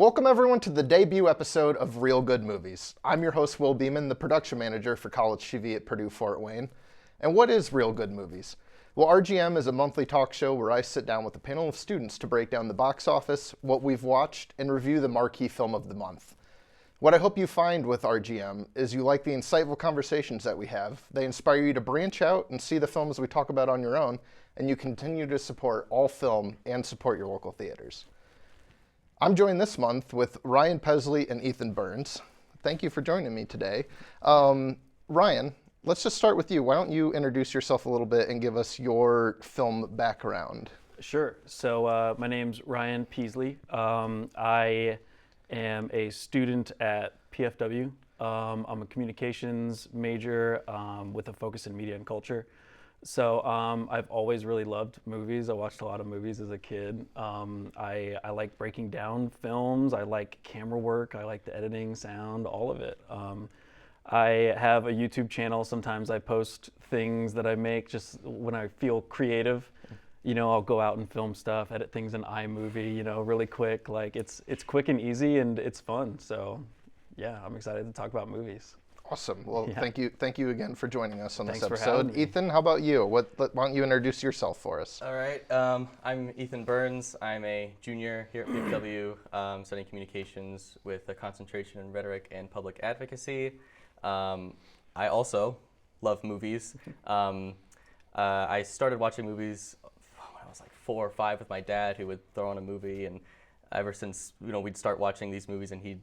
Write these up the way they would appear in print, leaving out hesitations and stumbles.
Welcome everyone to the debut episode of Real Good Movies. I'm your host Will Beamon, the production manager for College TV at Purdue Fort Wayne. And what is Real Good Movies? Well, RGM is a monthly talk show where I sit down with a panel of students to break down the box office, what we've watched, and review the marquee film of the month. What I hope you find with RGM is you like the insightful conversations that we have. They inspire you to branch out and see the films we talk about on your own, and you continue to support all film and support your local theaters. I'm joined this month with Ryan Pezley and Ethan Burns. Thank you for joining me today. Ryan, let's just start with you. Why don't you introduce yourself a little bit and give us your film background? Sure. So my name's Ryan Pezley. I am a student at PFW. I'm a communications major with a focus in media and culture. So I've always really loved movies. I watched a lot of movies as a kid. I like breaking down films. I like camera work. I like the editing, sound, all of it. I have a YouTube channel. Sometimes I post things that I make just when I feel creative. You know, I'll go out and film stuff, edit things in iMovie, you know, really quick. Like it's quick and easy and it's fun. So yeah, I'm excited to talk about movies. Awesome. Well, Yeah. Thank you again for joining us on Thanks this for episode. having me. Ethan, how about you? Why don't you introduce yourself for us? All right, I'm Ethan Burns. I'm a junior here at PFW, studying communications with a concentration in rhetoric and public advocacy. I also love movies. I started watching movies when I was like 4 or 5 with my dad, who would throw on a movie, and ever since, we'd start watching these movies, and he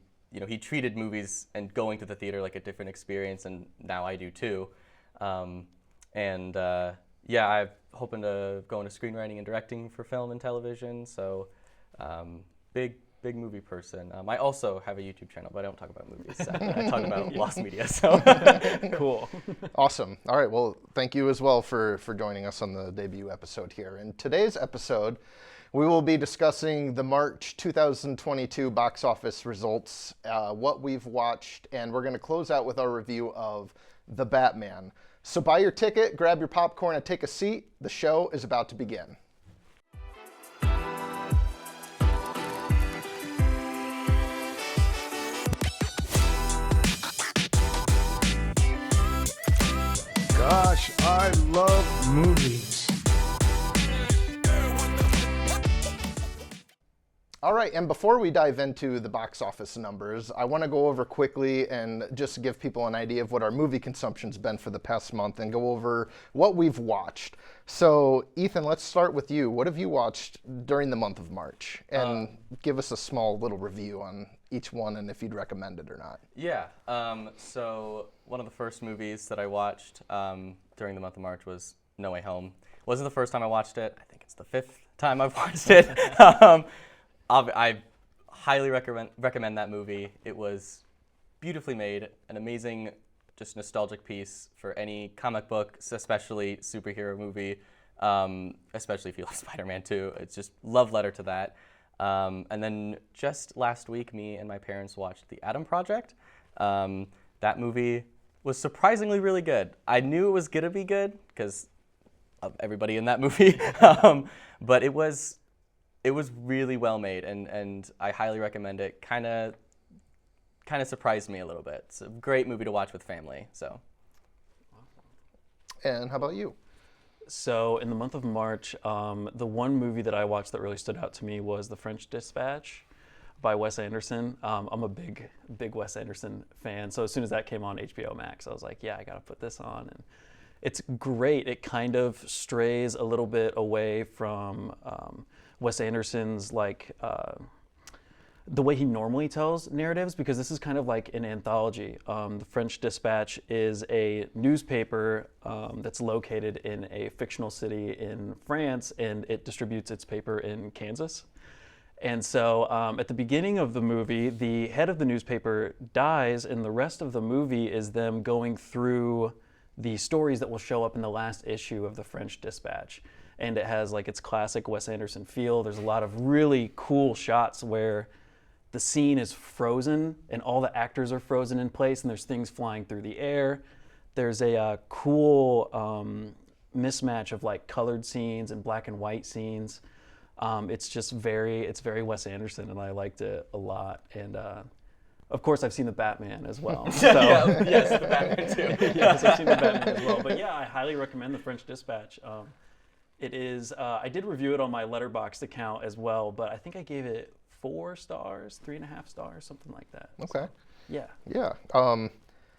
treated movies and going to the theater like a different experience, and now I do too. I'm hoping to go into screenwriting and directing for film and television, so big movie person. I also have a YouTube channel, but I don't talk about movies. I talk about lost media, so. Cool. Awesome. All right. Well, thank you as well for joining us on the debut episode here. In today's episode, we will be discussing the March 2022 box office results, what we've watched, and we're going to close out with our review of The Batman. So buy your ticket, grab your popcorn, and take a seat. The show is about to begin. Gosh, I love movies. All right, and before we dive into the box office numbers, I want to go over quickly and just give people an idea of what our movie consumption's been for the past month and go over what we've watched. So, Ethan, let's start with you. What have you watched during the month of March? And give us a small little review on each one and if you'd recommend it or not. Yeah, so one of the first movies that I watched during the month of March was No Way Home. Wasn't the first time I watched it. I think it's the 5th time I've watched it. I highly recommend that movie. It was beautifully made, an amazing, just nostalgic piece for any comic book, especially superhero movie, especially if you love Spider-Man 2. It's just love letter to that. And then just last week, me and my parents watched The Atom Project. That movie was surprisingly really good. I knew it was gonna be good because of everybody in that movie, but it was really well made, and I highly recommend it. Kind of surprised me a little bit. It's a great movie to watch with family. So. And how about you? So in the month of March, the one movie that I watched that really stood out to me was The French Dispatch by Wes Anderson. I'm a big Wes Anderson fan, so as soon as that came on HBO Max, I was like, yeah, I gotta put this on. And it's great. It kind of strays a little bit away from Wes Anderson's the way he normally tells narratives, because this is kind of like an anthology. The French Dispatch is a newspaper that's located in a fictional city in France, and it distributes its paper in Kansas. And so at the beginning of the movie, the head of the newspaper dies, and the rest of the movie is them going through the stories that will show up in the last issue of the French Dispatch. And it has like its classic Wes Anderson feel. There's a lot of really cool shots where the scene is frozen and all the actors are frozen in place and there's things flying through the air. There's a cool mismatch of like colored scenes and black and white scenes. It's just it's very Wes Anderson, and I liked it a lot. And of course, I've seen the Batman as well. So. Yes, the Batman too. Yes, I've seen the Batman as well. But yeah, I highly recommend The French Dispatch. It is. I did review it on my Letterboxd account as well, but I think I gave it 4 stars, 3.5 stars, something like that. Okay. So, yeah. Yeah.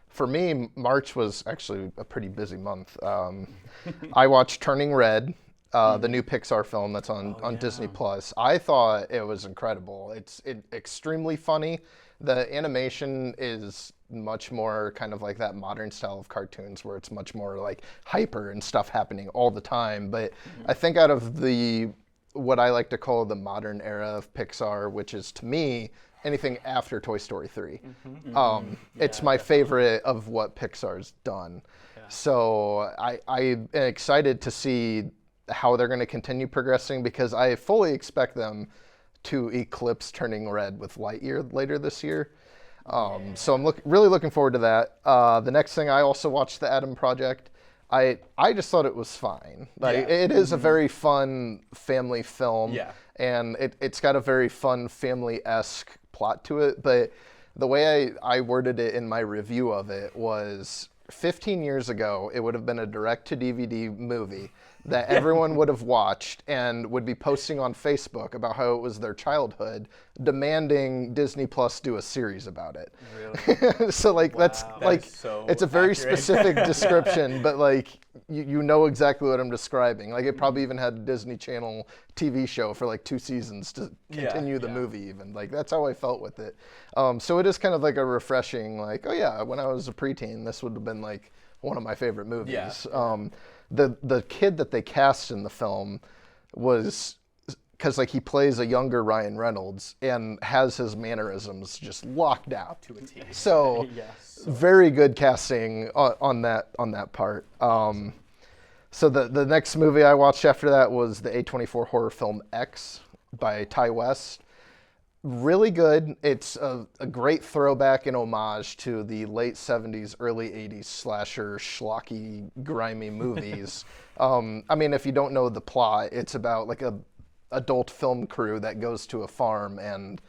For me, March was actually a pretty busy month. I watched Turning Red, the new Pixar film that's on Disney Plus. I thought it was incredible. It's extremely funny. The animation is much more kind of like that modern style of cartoons where it's much more like hyper and stuff happening all the time. But I think out of what I like to call the modern era of Pixar, which is to me anything after Toy Story 3. It's my favorite of what Pixar's done. Yeah. So I am excited to see how they're going to continue progressing because I fully expect them to eclipse Turning Red with Lightyear later this year. So I'm really looking forward to that. The next thing, I also watched The Adam Project. I just thought it was fine. It is a very fun family film, and it's got a very fun family-esque plot to it. But the way I worded it in my review of it was 15 years ago, it would have been a direct-to-DVD movie that everyone would have watched and would be posting on Facebook about how it was their childhood, demanding Disney Plus do a series about it. Really? So that's so it's a very specific description, but you know exactly what I'm describing. It probably even had a Disney Channel TV show for 2 seasons to continue the movie even. That's how I felt with it. So it is kind of a refreshing, oh yeah, when I was a preteen, this would have been one of my favorite movies. Yeah. The kid that they cast in the film was, because he plays a younger Ryan Reynolds and has his mannerisms just locked down to a T. So very good casting on that part. So the next movie I watched after that was the A24 horror film X by Ty West. Really good. It's a great throwback and homage to the late 70s, early 80s slasher, schlocky, grimy movies. If you don't know the plot, it's about a adult film crew that goes to a farm and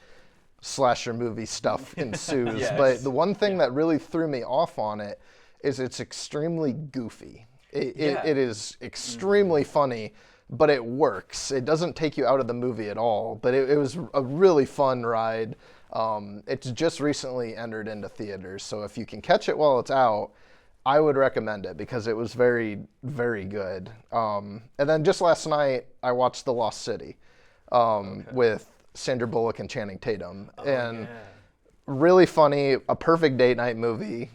slasher movie stuff ensues. But the one thing that really threw me off on it is it's extremely goofy. It is extremely funny. But it works. It doesn't take you out of the movie at all. But it was a really fun ride. It's just recently entered into theaters. So if you can catch it while it's out, I would recommend it because it was very, very good. And then just last night, I watched The Lost City with Sandra Bullock and Channing Tatum. Really funny, a perfect date night movie.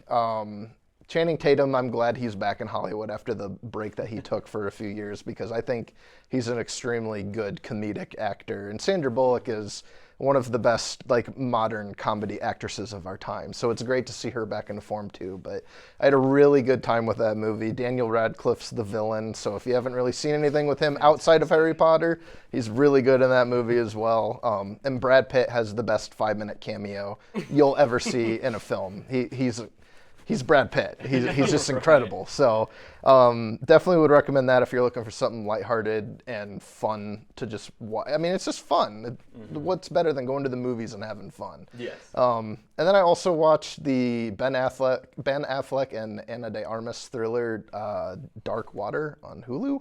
Channing Tatum, I'm glad he's back in Hollywood after the break that he took for a few years because I think he's an extremely good comedic actor. And Sandra Bullock is one of the best modern comedy actresses of our time. So it's great to see her back in form too. But I had a really good time with that movie. Daniel Radcliffe's the villain. So if you haven't really seen anything with him outside of Harry Potter, he's really good in that movie as well. And Brad Pitt has the best 5-minute cameo you'll ever see in a film. He's Brad Pitt. He's just incredible. So definitely would recommend that if you're looking for something lighthearted and fun to just watch. It's just fun. What's better than going to the movies and having fun? Yes. And then I also watched the Ben Affleck and Ana de Armas thriller Dark Water on Hulu.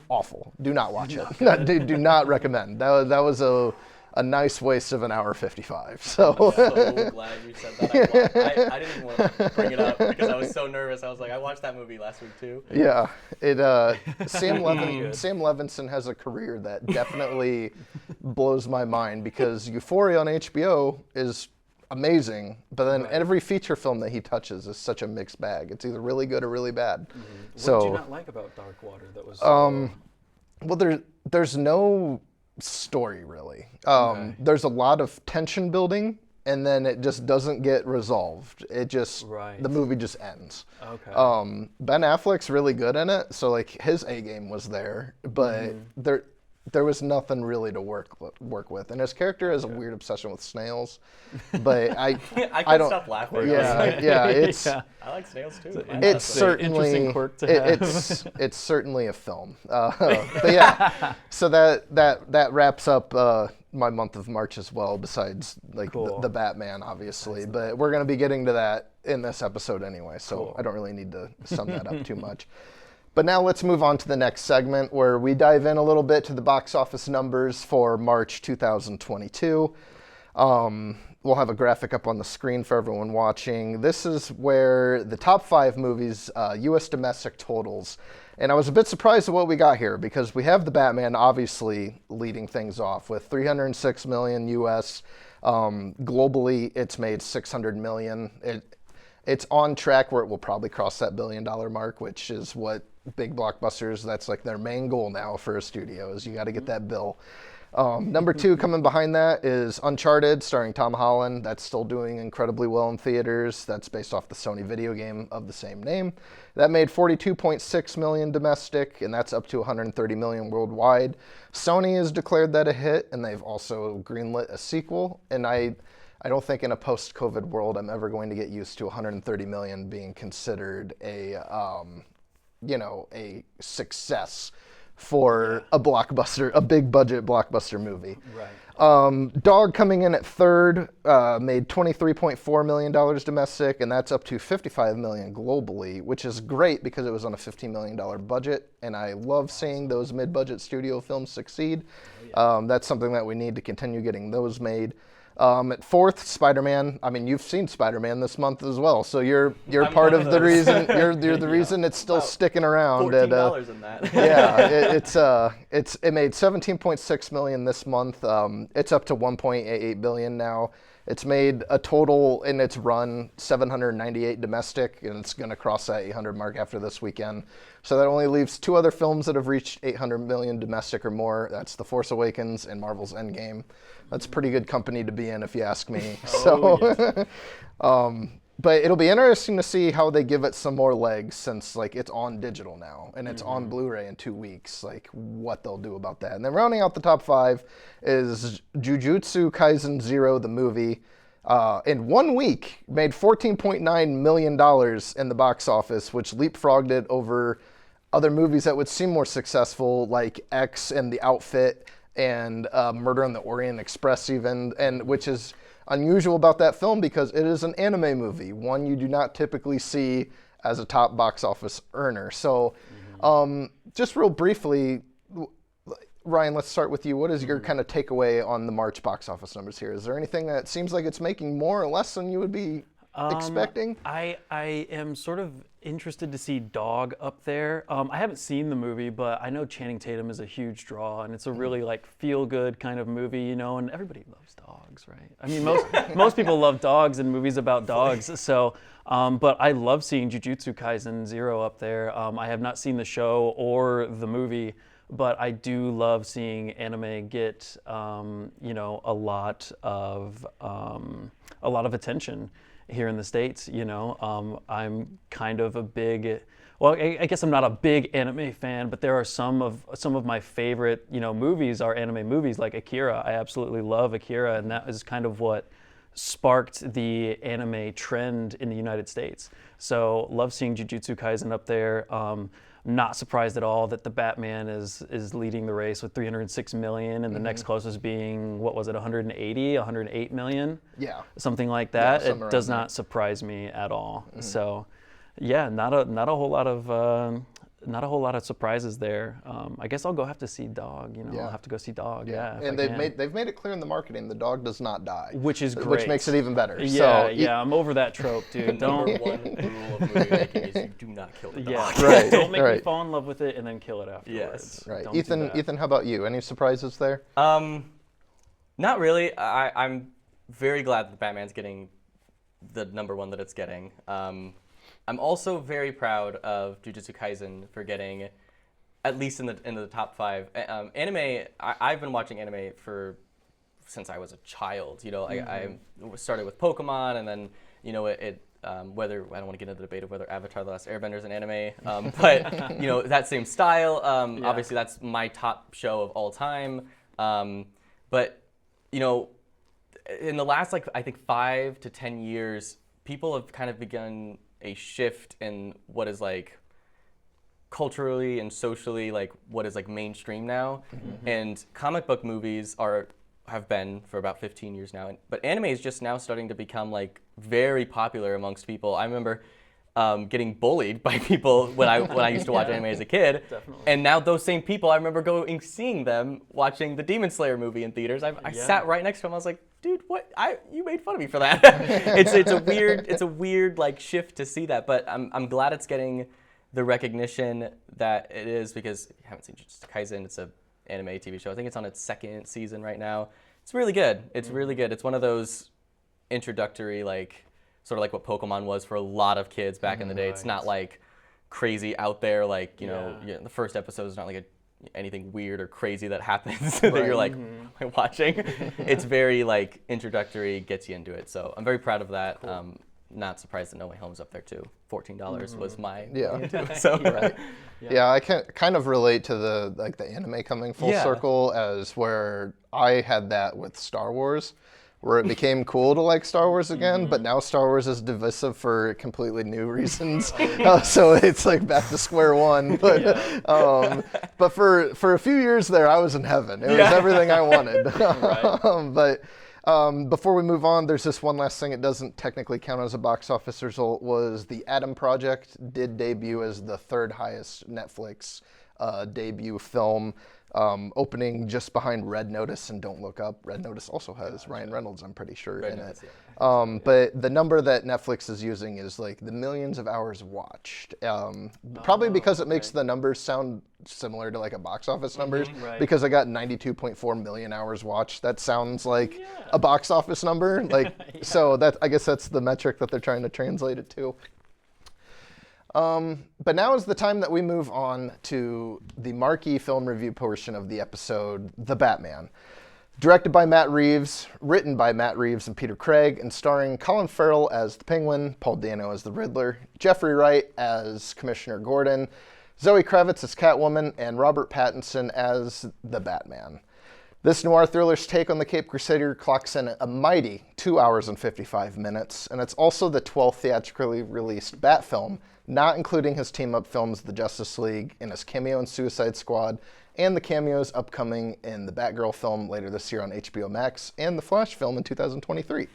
Awful. Do not watch it. Do not recommend. That was a nice waste of an hour 55. So I'm so glad you said that. I didn't even want to bring it up because I was so nervous. I was I watched that movie last week too. Yeah, Sam Levinson has a career that definitely blows my mind because Euphoria on HBO is amazing, but then every feature film that he touches is such a mixed bag. It's either really good or really bad. What did you not like about Dark Water that was well, there's no story really. There's a lot of tension building and then it just doesn't get resolved. It just the movie just ends. Ben Affleck's really good in it, so his A game was there, but there was nothing really to work with, and his character has a weird obsession with snails. But I couldn't don't stop laughing. Yeah, it's Yeah. I like snails too. it's certainly interesting quirk to have. it's certainly a film. But yeah, so that wraps up my month of March as well. Besides like Cool. the Batman, obviously, but we're gonna be getting to that in this episode anyway, so Cool. I don't really need to sum that up too much. But now let's move on to the next segment where we dive in a little bit to the box office numbers for March 2022. We'll have a graphic up on the screen for everyone watching. This is where the top 5 movies, U.S. domestic totals. And I was a bit surprised at what we got here because we have the Batman obviously leading things off with 306 million U.S. Globally, it's made 600 million. It's on track where it will probably cross that $1 billion mark, which is what big blockbusters, that's like their main goal now for a studio, is you got to get that bill. Number 2 coming behind that is Uncharted, starring Tom Holland. That's still doing incredibly well in theaters. That's based off the Sony video game of the same name. That made 42.6 million domestic, and that's up to 130 million worldwide. Sony has declared that a hit, and they've also greenlit a sequel. And I don't think in a post-COVID world I'm ever going to get used to 130 million being considered a success for a blockbuster, a big budget blockbuster movie. Right. Dog coming in at third, made $23.4 million domestic, and that's up to $55 million globally, which is great because it was on a $15 million budget, and I love seeing those mid-budget studio films succeed. That's something that we need to continue getting those made. At fourth, Spider-Man. I mean, you've seen Spider-Man this month as well, so you're part of the reason. You're the reason it's still sticking around. $14 in that. Yeah, it made 17.6 million this month. It's up to 1.88 billion now. It's made a total in its run 798 domestic, and it's going to cross that 800 mark after this weekend. So that only leaves 2 other films that have reached 800 million domestic or more. That's The Force Awakens and Marvel's Endgame. That's pretty good company to be in, if you ask me. But it'll be interesting to see how they give it some more legs, since like it's on digital now and it's on Blu-ray in 2 weeks. Like what they'll do about that. And then rounding out the top 5 is Jujutsu Kaisen 0, the movie. In 1 week, made $14.9 million in the box office, which leapfrogged it over other movies that would seem more successful, like X and The Outfit and Murder on the Orient Express even, and which is unusual about that film because it is an anime movie, one you do not typically see as a top box office earner. So just real briefly, Ryan, let's start with you. What is your kind of takeaway on the March box office numbers here? Is there anything that seems like it's making more or less than you would be expecting? I am sort of interested to see Dog up there. I haven't seen the movie, but I know Channing Tatum is a huge draw, and it's a really like feel-good kind of movie, you know. And everybody loves dogs, right? I mean, most people love dogs and movies about dogs. So, but I love seeing Jujutsu Kaisen 0 up there. I have not seen the show or the movie, but I do love seeing anime get a lot of attention here in the States. I'm kind of a big, well, I guess I'm not a big anime fan, but there are some of my favorite movies are anime movies, like Akira. I absolutely love Akira, and that is kind of what sparked the anime trend in the United States. So love seeing Jujutsu Kaisen up there. Not surprised at all that the Batman is leading the race with 306 million, and the next closest being, what was it, 108 million? Yeah. Something like that. Yeah, it does not surprise me at all. So, yeah, not a whole lot of surprises there. I guess I'll go have to see Dog. I'll have to go see Dog. Yeah. And they've made it clear in the marketing the dog does not die, which is great, which makes it even better. Yeah, I'm over that trope, dude. Number one rule of movie making is you do not kill the dog. Yeah, right. Don't make me fall in love with it and then kill it afterwards. Yes. Right. Don't do that. Ethan, how about you? Any surprises there? Not really. I'm very glad that Batman's getting the number 1 that it's getting. I'm also very proud of Jujutsu Kaisen for getting at least in the top 5. Anime. I've been watching anime since I was a child. I started with Pokemon, and then whether I don't want to get into the debate of whether Avatar: The Last Airbender is an anime, but you know, that same style. Obviously, that's my top show of all time. But you know, in the last I think 5 to 10 years, people have kind of begun a shift in what is culturally and socially what is mainstream now. And comic book movies have been for about 15 years now, but anime is just now starting to become very popular amongst people. I remember getting bullied by people when I used to watch anime as a kid. Definitely. And now those same people, I remember seeing them watching the Demon Slayer movie in theaters. I sat right next to him. I was like, dude, what? You made fun of me for that. It's a weird shift to see that, but I'm glad it's getting the recognition that it is, because if you haven't seen Jujutsu Kaisen, it's an anime TV show. I think it's on its 2nd season right now. It's really good. It's really good. It's one of those introductory, sort of what Pokemon was for a lot of kids back in the day. It's not crazy out there, the first episode is not anything weird or crazy that happens that you're watching. It's very introductory, gets you into it. So I'm very proud of that. Cool. Not surprised that No Way Home's up there too. $14 was my too, so. Yeah, I can kind of relate to the anime coming full circle, as where I had that with Star Wars, where it became cool to like Star Wars again, but now Star Wars is divisive for completely new reasons. So it's back to square one. But but for a few years there, I was in heaven. It was everything I wanted. But before we move on, there's this one last thing. It doesn't technically count as a box office result. Was The Adam Project did debut as the 3rd highest Netflix debut film, opening just behind Red Notice and Don't Look Up. Red Notice also has Ryan Reynolds, I'm pretty sure, in it. But the number that Netflix is using is the millions of hours watched. Probably because it makes the numbers sound similar to a box office numbers, because I got 92.4 million hours watched. That sounds like a box office number. So I guess that's the metric that they're trying to translate it to. But now is the time that we move on to the marquee film review portion of the episode, The Batman. Directed by Matt Reeves, written by Matt Reeves and Peter Craig, and starring Colin Farrell as the Penguin, Paul Dano as the Riddler, Jeffrey Wright as Commissioner Gordon, Zoe Kravitz as Catwoman, and Robert Pattinson as the Batman. This noir thriller's take on the Caped Crusader clocks in a mighty 2 hours and 55 minutes, and it's also the 12th theatrically released Bat film, not including his team-up films The Justice League and his cameo in Suicide Squad, and the cameos upcoming in the Batgirl film later this year on HBO Max, and the Flash film in 2023.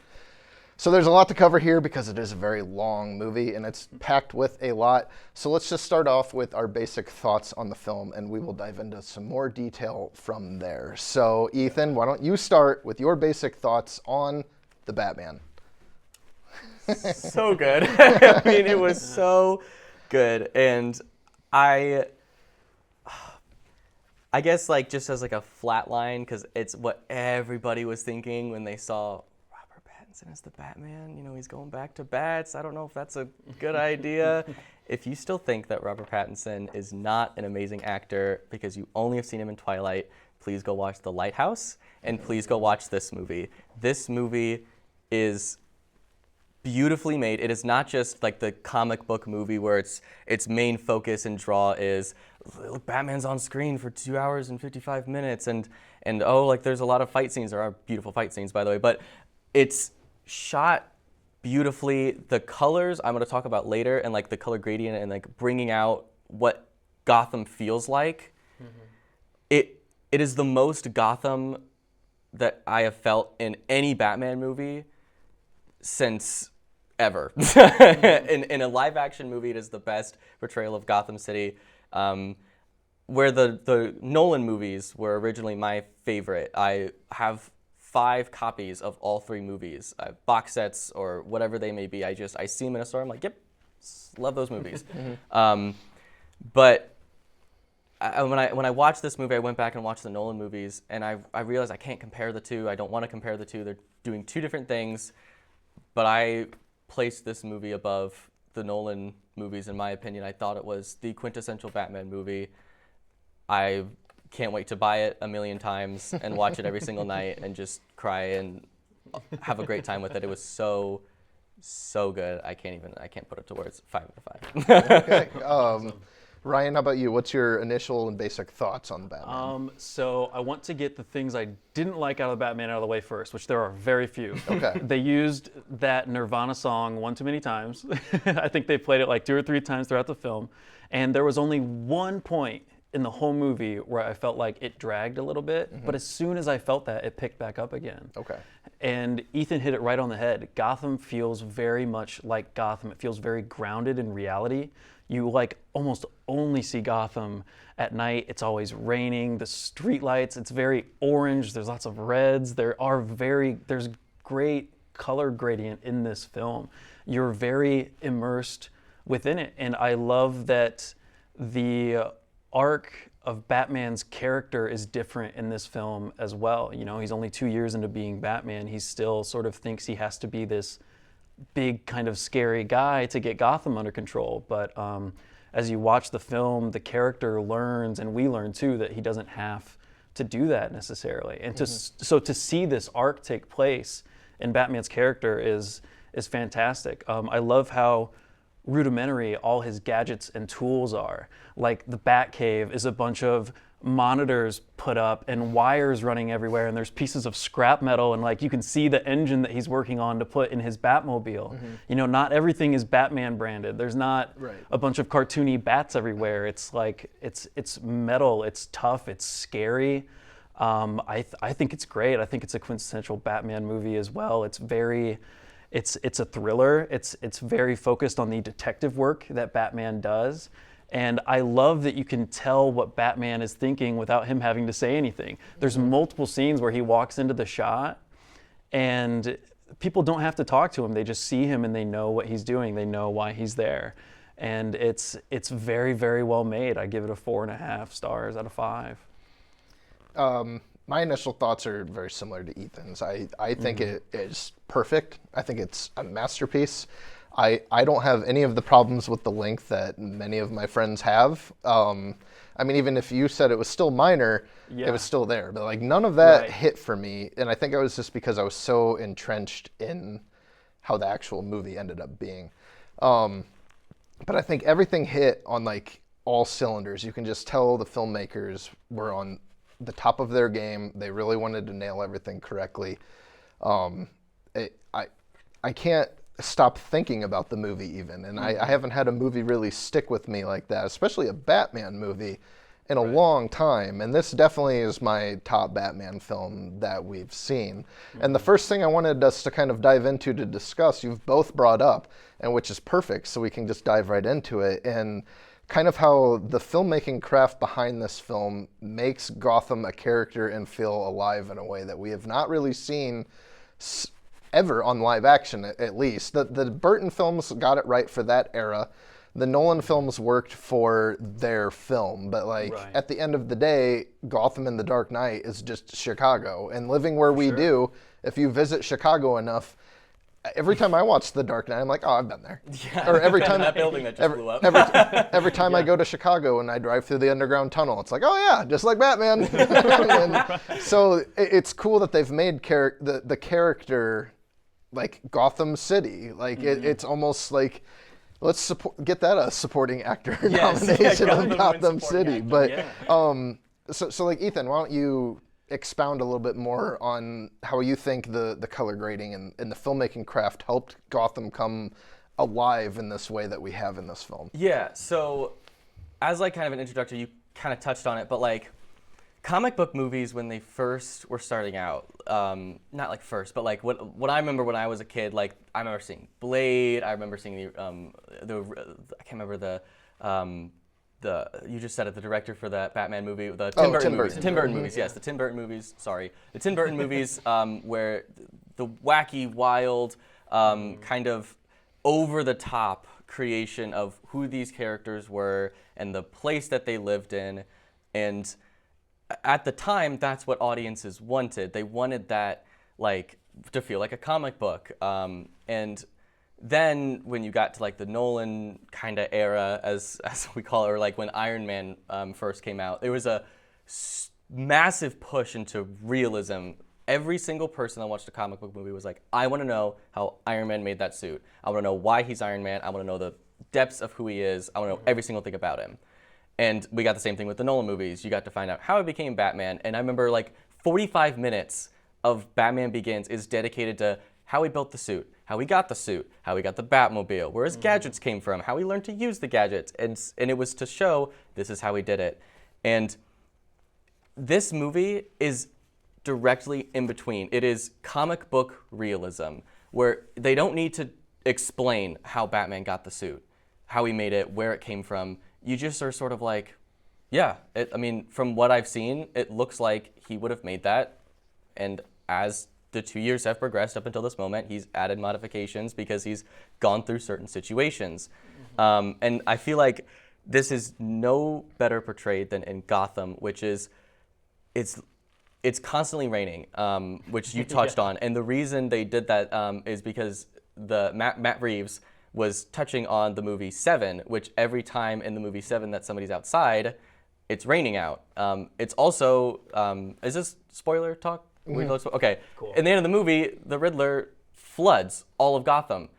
So there's a lot to cover here because it is a very long movie and it's packed with a lot. So let's just start off with our basic thoughts on the film, and we will dive into some more detail from there. So Ethan, why don't you start with your basic thoughts on the Batman? So good. I mean, it was so good. And I guess just as a flat line, because it's what everybody was thinking when they saw Robert Pattinson as the Batman. You know, he's going back to bats. I don't know if that's a good idea. If you still think that Robert Pattinson is not an amazing actor because you only have seen him in Twilight, please go watch The Lighthouse, and please go watch this movie. This movie is beautifully made. It is not just the comic book movie where its main focus and draw is, look, Batman's on screen for 2 hours and 55 minutes and there's a lot of fight scenes. There are beautiful fight scenes, by the way, but it's shot beautifully. The colors I'm going to talk about later, and the color gradient and bringing out what Gotham feels like. It is the most Gotham that I have felt in any Batman movie since ever. In a live action movie, it is the best portrayal of Gotham City. Where the Nolan movies were originally my favorite, I have 5 copies of all 3 movies, box sets or whatever they may be. I see them in a store, I'm like, yep, love those movies. But when I watched this movie, I went back and watched the Nolan movies, and I realized I can't compare the two. I don't want to compare the two. They're doing 2 different things. But I placed this movie above the Nolan movies, in my opinion. I thought it was the quintessential Batman movie. I can't wait to buy it a million times and watch it every single night and just cry and have a great time with it. It was so so good. I can't put it to words. 5 out of 5. Okay. Ryan, how about you? What's your initial and basic thoughts on Batman? So I want to get the things I didn't like out of Batman out of the way first, which there are very few. Okay. They used that Nirvana song one too many times. I think they played it like 2 or 3 times throughout the film. And there was only one point in the whole movie where I felt like it dragged a little bit, but as soon as I felt that, it picked back up again. Okay. And Ethan hit it right on the head. Gotham feels very much like Gotham. It feels very grounded in reality. You like almost only see Gotham at night. It's always raining. The street lights, it's very orange. There's lots of reds. There's great color gradient in this film. You're very immersed within it. And I love that the arc of Batman's character is different in this film as well. You know, he's only 2 years into being Batman. He still sort of thinks he has to be this big kind of scary guy to get Gotham under control. But as you watch the film, the character learns, and we learn too, that he doesn't have to do that necessarily. And so to see this arc take place in Batman's character is fantastic. I love how rudimentary all his gadgets and tools are. Like the Batcave is a bunch of monitors put up and wires running everywhere, and there's pieces of scrap metal, and like you can see the engine that he's working on to put in his Batmobile. You know, not everything is Batman branded. There's not a bunch of cartoony bats everywhere. It's like it's metal, it's tough, it's scary. I think it's great. I think it's a quintessential Batman movie as well. It's a thriller. It's very focused on the detective work that Batman does. And I love that you can tell what Batman is thinking without him having to say anything. There's multiple scenes where he walks into the shot and people don't have to talk to him. They just see him and they know what he's doing. They know why he's there. And it's very, very well made. I give it a 4.5 stars out of 5. My initial thoughts are very similar to Ethan's. I think it is perfect. I think it's a masterpiece. I don't have any of the problems with the length that many of my friends have. I mean, even if you said it was still minor, it was still there. But like none of that hit for me. And I think it was just because I was so entrenched in how the actual movie ended up being. But I think everything hit on like all cylinders. You can just tell the filmmakers were on the top of their game. They really wanted to nail everything correctly. I can't stop thinking about the movie even, and I haven't had a movie really stick with me like that, especially a Batman movie, in a long time. And this definitely is my top Batman film that we've seen. And the first thing I wanted us to kind of dive into to discuss, you've both brought up, and which is perfect, so we can just dive right into it, and kind of how the filmmaking craft behind this film makes Gotham a character and feel alive in a way that we have not really seen ever on live action, at least. The Burton films got it right for that era. The Nolan films worked for their film, but like at the end of the day, Gotham in the Dark Knight is just Chicago. And living where we do, if you visit Chicago enough, every time I watch The Dark Knight, I'm like, oh, I've been there. Yeah, or every time that building that just blew up. Every time I go to Chicago and I drive through the underground tunnel, it's like, oh yeah, just like Batman. And so it's cool that they've made the character like Gotham City. Like it's almost like, let's get that a supporting actor nomination of Gotham City. But so like Ethan, why don't you expound a little bit more on how you think the color grading and the filmmaking craft helped Gotham come alive in this way that we have in this film? Yeah, so as like kind of an introductory, you kind of touched on it, but like comic book movies when they first were starting out, not like first, but like what I remember when I was a kid, like I remember seeing Blade, I remember seeing I can't remember you just said it, the director for that Batman movie, the Tim Burton movies. Tim Burton movies, yes, the Tim Burton movies, sorry. The Tim Burton movies where the wacky, wild, kind of over-the-top creation of who these characters were and the place that they lived in. And at the time, that's what audiences wanted. They wanted that like to feel like a comic book. And then when you got to like the Nolan kind of era, as we call it, or like when Iron Man first came out, there was a massive push into realism every single person that watched a comic book movie was like, I want to know how Iron Man made that suit. I want to know why he's Iron Man. I want to know the depths of who he is. I want to know every single thing about him. And we got the same thing with the Nolan movies. You got to find out how he became Batman. And I remember like 45 minutes of Batman Begins is dedicated to how he built the suit, how he got the suit, how he got the Batmobile, where his gadgets came from, how he learned to use the gadgets. And it was to show this is how he did it. And this movie is directly in between. It is comic book realism, where they don't need to explain how Batman got the suit, how he made it, where it came from. You just are sort of like, yeah, from what I've seen, it looks like he would have made that. And as the 2 years have progressed up until this moment, he's added modifications because he's gone through certain situations. And I feel like this is no better portrayed than in Gotham, which is, it's constantly raining, which you touched on. And the reason they did that is because Matt Reeves was touching on the movie Seven, which every time in the movie Seven that somebody's outside, it's raining out. It's also, is this spoiler talk? Okay. Cool. In the end of the movie, the Riddler floods all of Gotham.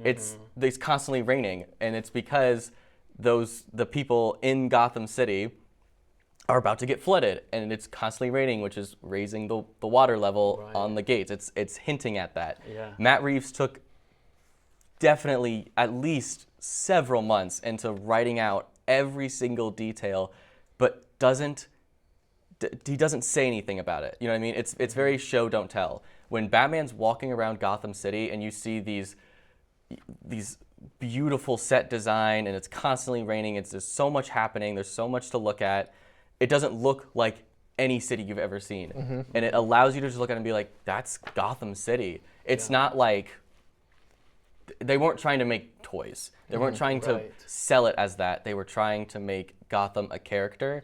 It's constantly raining, and it's because the people in Gotham City are about to get flooded, and it's constantly raining, which is raising the water level on the gates. It's hinting at that. Yeah. Matt Reeves took definitely at least several months into writing out every single detail, but he doesn't say anything about it. You know what I mean? It's very show don't tell. When Batman's walking around Gotham City and you see these beautiful set design and it's constantly raining, there's so much happening, there's so much to look at. It doesn't look like any city you've ever seen. And it allows you to just look at it and be like, that's Gotham City. It's not like, they weren't trying to make toys. They weren't trying to sell it as that. They were trying to make Gotham a character.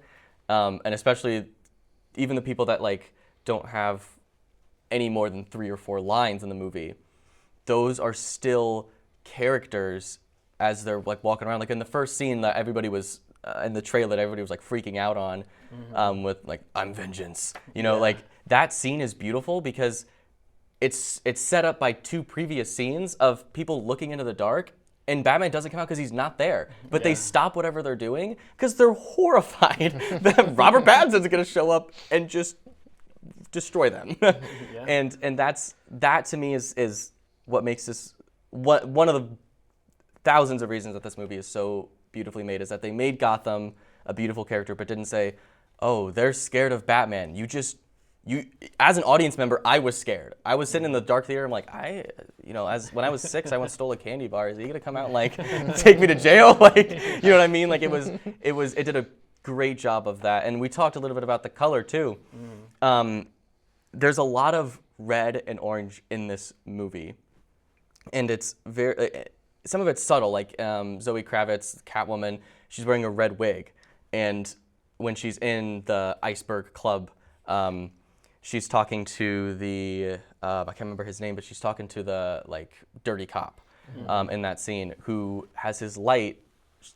And especially even the people that like don't have any more than 3 or 4 lines in the movie, those are still characters as they're like walking around. Like in the first scene that everybody was, in the trailer that everybody was like freaking out on, with like, I'm vengeance. You know, like that scene is beautiful because it's set up by 2 previous scenes of people looking into the dark, and Batman doesn't come out because he's not there. But they stop whatever they're doing because they're horrified that Robert Pattinson's going to show up and just destroy them. And that to me is what makes this one of the thousands of reasons that this movie is so beautifully made, is that they made Gotham a beautiful character, but didn't say, oh, they're scared of Batman. You as an audience member, I was scared. I was sitting in the dark theater. I'm like, when I was 6, I once stole a candy bar. Is he gonna come out and like take me to jail? Like, you know what I mean? Like it did a great job of that. And we talked a little bit about the color too. There's a lot of red and orange in this movie, and it's some of it's subtle. Like Zoe Kravitz, Catwoman, she's wearing a red wig, and when she's in the Iceberg Club, she's talking to the I can't remember his name, but she's talking to the like dirty cop in that scene, who has his light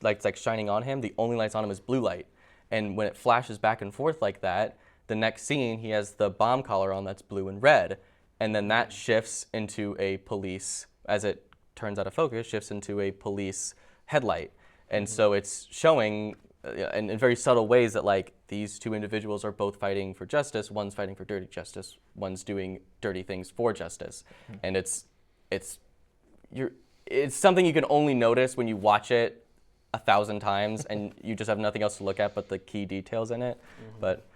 like shining on him. The only lights on him is blue light, and when it flashes back and forth like that, the next scene he has the bomb collar on that's blue and red, and then that shifts into a police, as it turns out of focus, shifts into a police headlight, and so it's showing in very subtle ways that like these 2 individuals are both fighting for justice. One's fighting for dirty justice. One's doing dirty things for justice. And it's something you can only notice when you watch it 1,000 times and you just have nothing else to look at but the key details in it. But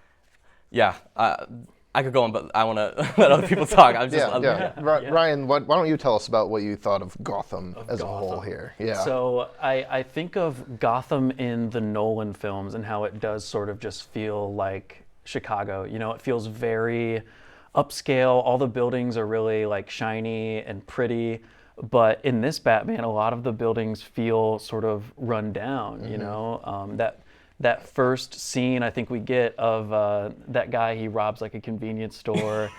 yeah, I could go on, but I want to let other people talk. Ryan, why don't you tell us about what you thought of Gotham as a whole here? Yeah. So I think of Gotham in the Nolan films and how it does sort of just feel like Chicago. You know, it feels very upscale. All the buildings are really like shiny and pretty. But in this Batman, a lot of the buildings feel sort of run down, you know, that first scene I think we get of that guy, he robs like a convenience store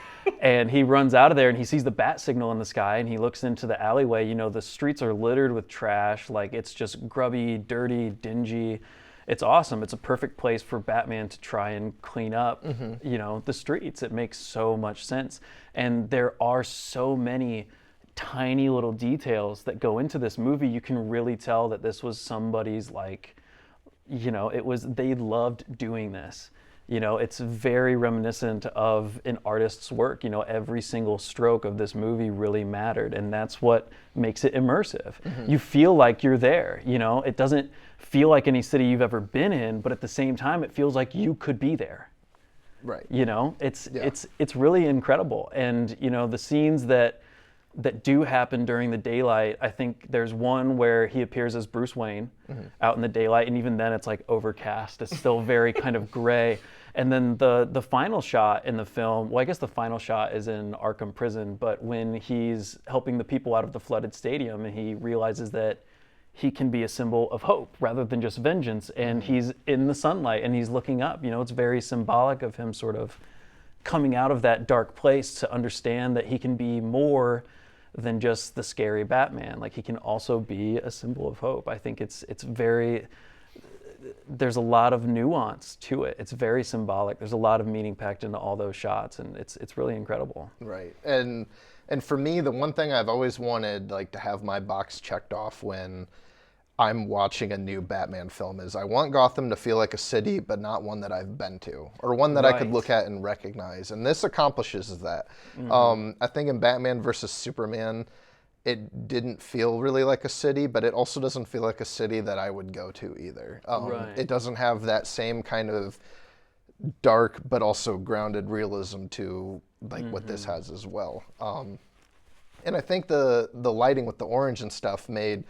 and he runs out of there and he sees the bat signal in the sky and he looks into the alleyway. You know, the streets are littered with trash, like it's just grubby, dirty, dingy. it's awesome. It's a perfect place for Batman to try and clean up, the streets. It makes so much sense. And there are so many tiny little details that go into this movie. You can really tell that this was somebody's they loved doing this. It's very reminiscent of an artist's work. Every single stroke of this movie really mattered, and that's what makes it immersive. You feel like you're there. It doesn't feel like any city you've ever been in, but at the same time, it feels like you could be there. Right. It's really incredible. And the scenes that do happen during the daylight, I think there's one where he appears as Bruce Wayne out in the daylight, and even then it's like overcast. It's still very kind of gray. And then the final shot in the film, well, I guess the final shot is in Arkham Prison, but when he's helping the people out of the flooded stadium and he realizes that he can be a symbol of hope rather than just vengeance, and he's in the sunlight and he's looking up. It's very symbolic of him sort of coming out of that dark place to understand that he can be more than just the scary Batman. Like, he can also be a symbol of hope. I think it's very, there's a lot of nuance to it. It's very symbolic. There's a lot of meaning packed into all those shots, and it's really incredible. Right. And for me, the one thing I've always wanted, like, to have my box checked off when I'm watching a new Batman film is I want Gotham to feel like a city, but not one that I've been to, or one that I could look at and recognize. And this accomplishes that. I think in Batman versus Superman, it didn't feel really like a city, but it also doesn't feel like a city that I would go to either. It doesn't have that same kind of dark, but also grounded realism to like what this has as well. And I think the lighting with the orange and stuff made,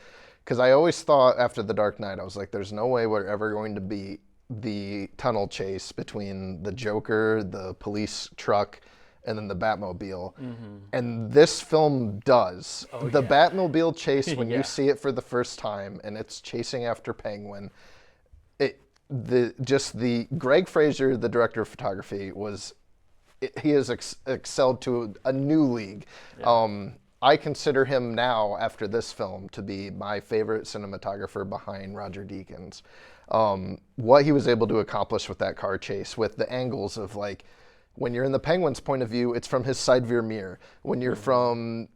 because I always thought after The Dark Knight, I was like, there's no way we're ever going to beat the tunnel chase between the Joker, the police truck, and then the Batmobile. And this film does. The Batmobile chase, when you see it for the first time and it's chasing after Penguin, the Greg Fraser, the director of photography, he has excelled to a new league. I consider him now, after this film, to be my favorite cinematographer behind Roger Deakins. What he was able to accomplish with that car chase, with the angles of, like, when you're in the Penguin's point of view, it's from his side view mirror. When you're from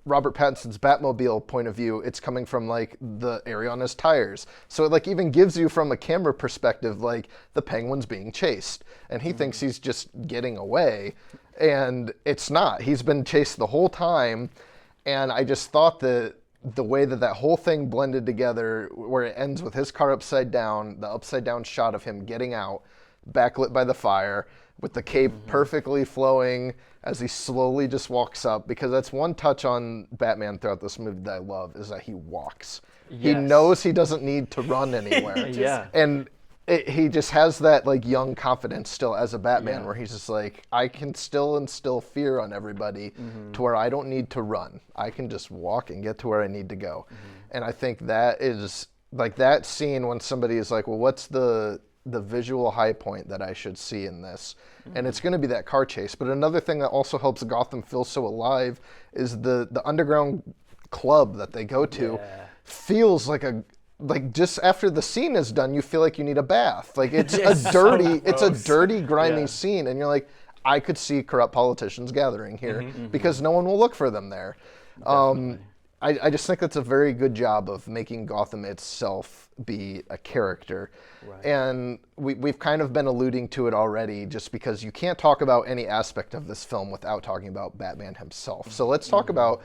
Robert Pattinson's Batmobile point of view, it's coming from, like, the area on his tires. So it, like, even gives you from a camera perspective, like, the Penguin's being chased. And he thinks he's just getting away. And it's not. He's been chased the whole time. And I just thought that the way that whole thing blended together, where it ends with his car upside down, the upside down shot of him getting out, backlit by the fire, with the cape perfectly flowing as he slowly just walks up, because that's one touch on Batman throughout this movie that I love, is that he walks. He knows he doesn't need to run anywhere. And he just has that, like, young confidence still as a Batman, where he's just like, I can still instill fear on everybody to where I don't need to run. I can just walk and get to where I need to go. And I think that is, like, that scene when somebody is like, well, what's the visual high point that I should see in this? And it's going to be that car chase. But another thing that also helps Gotham feel so alive is the underground club that they go to feels like just after the scene is done, you feel like you need a bath. Like, it's a dirty, grimy scene, and you're like, I could see corrupt politicians gathering here because no one will look for them there. I just think that's a very good job of making Gotham itself be a character. And we've kind of been alluding to it already, just because you can't talk about any aspect of this film without talking about Batman himself. So let's talk about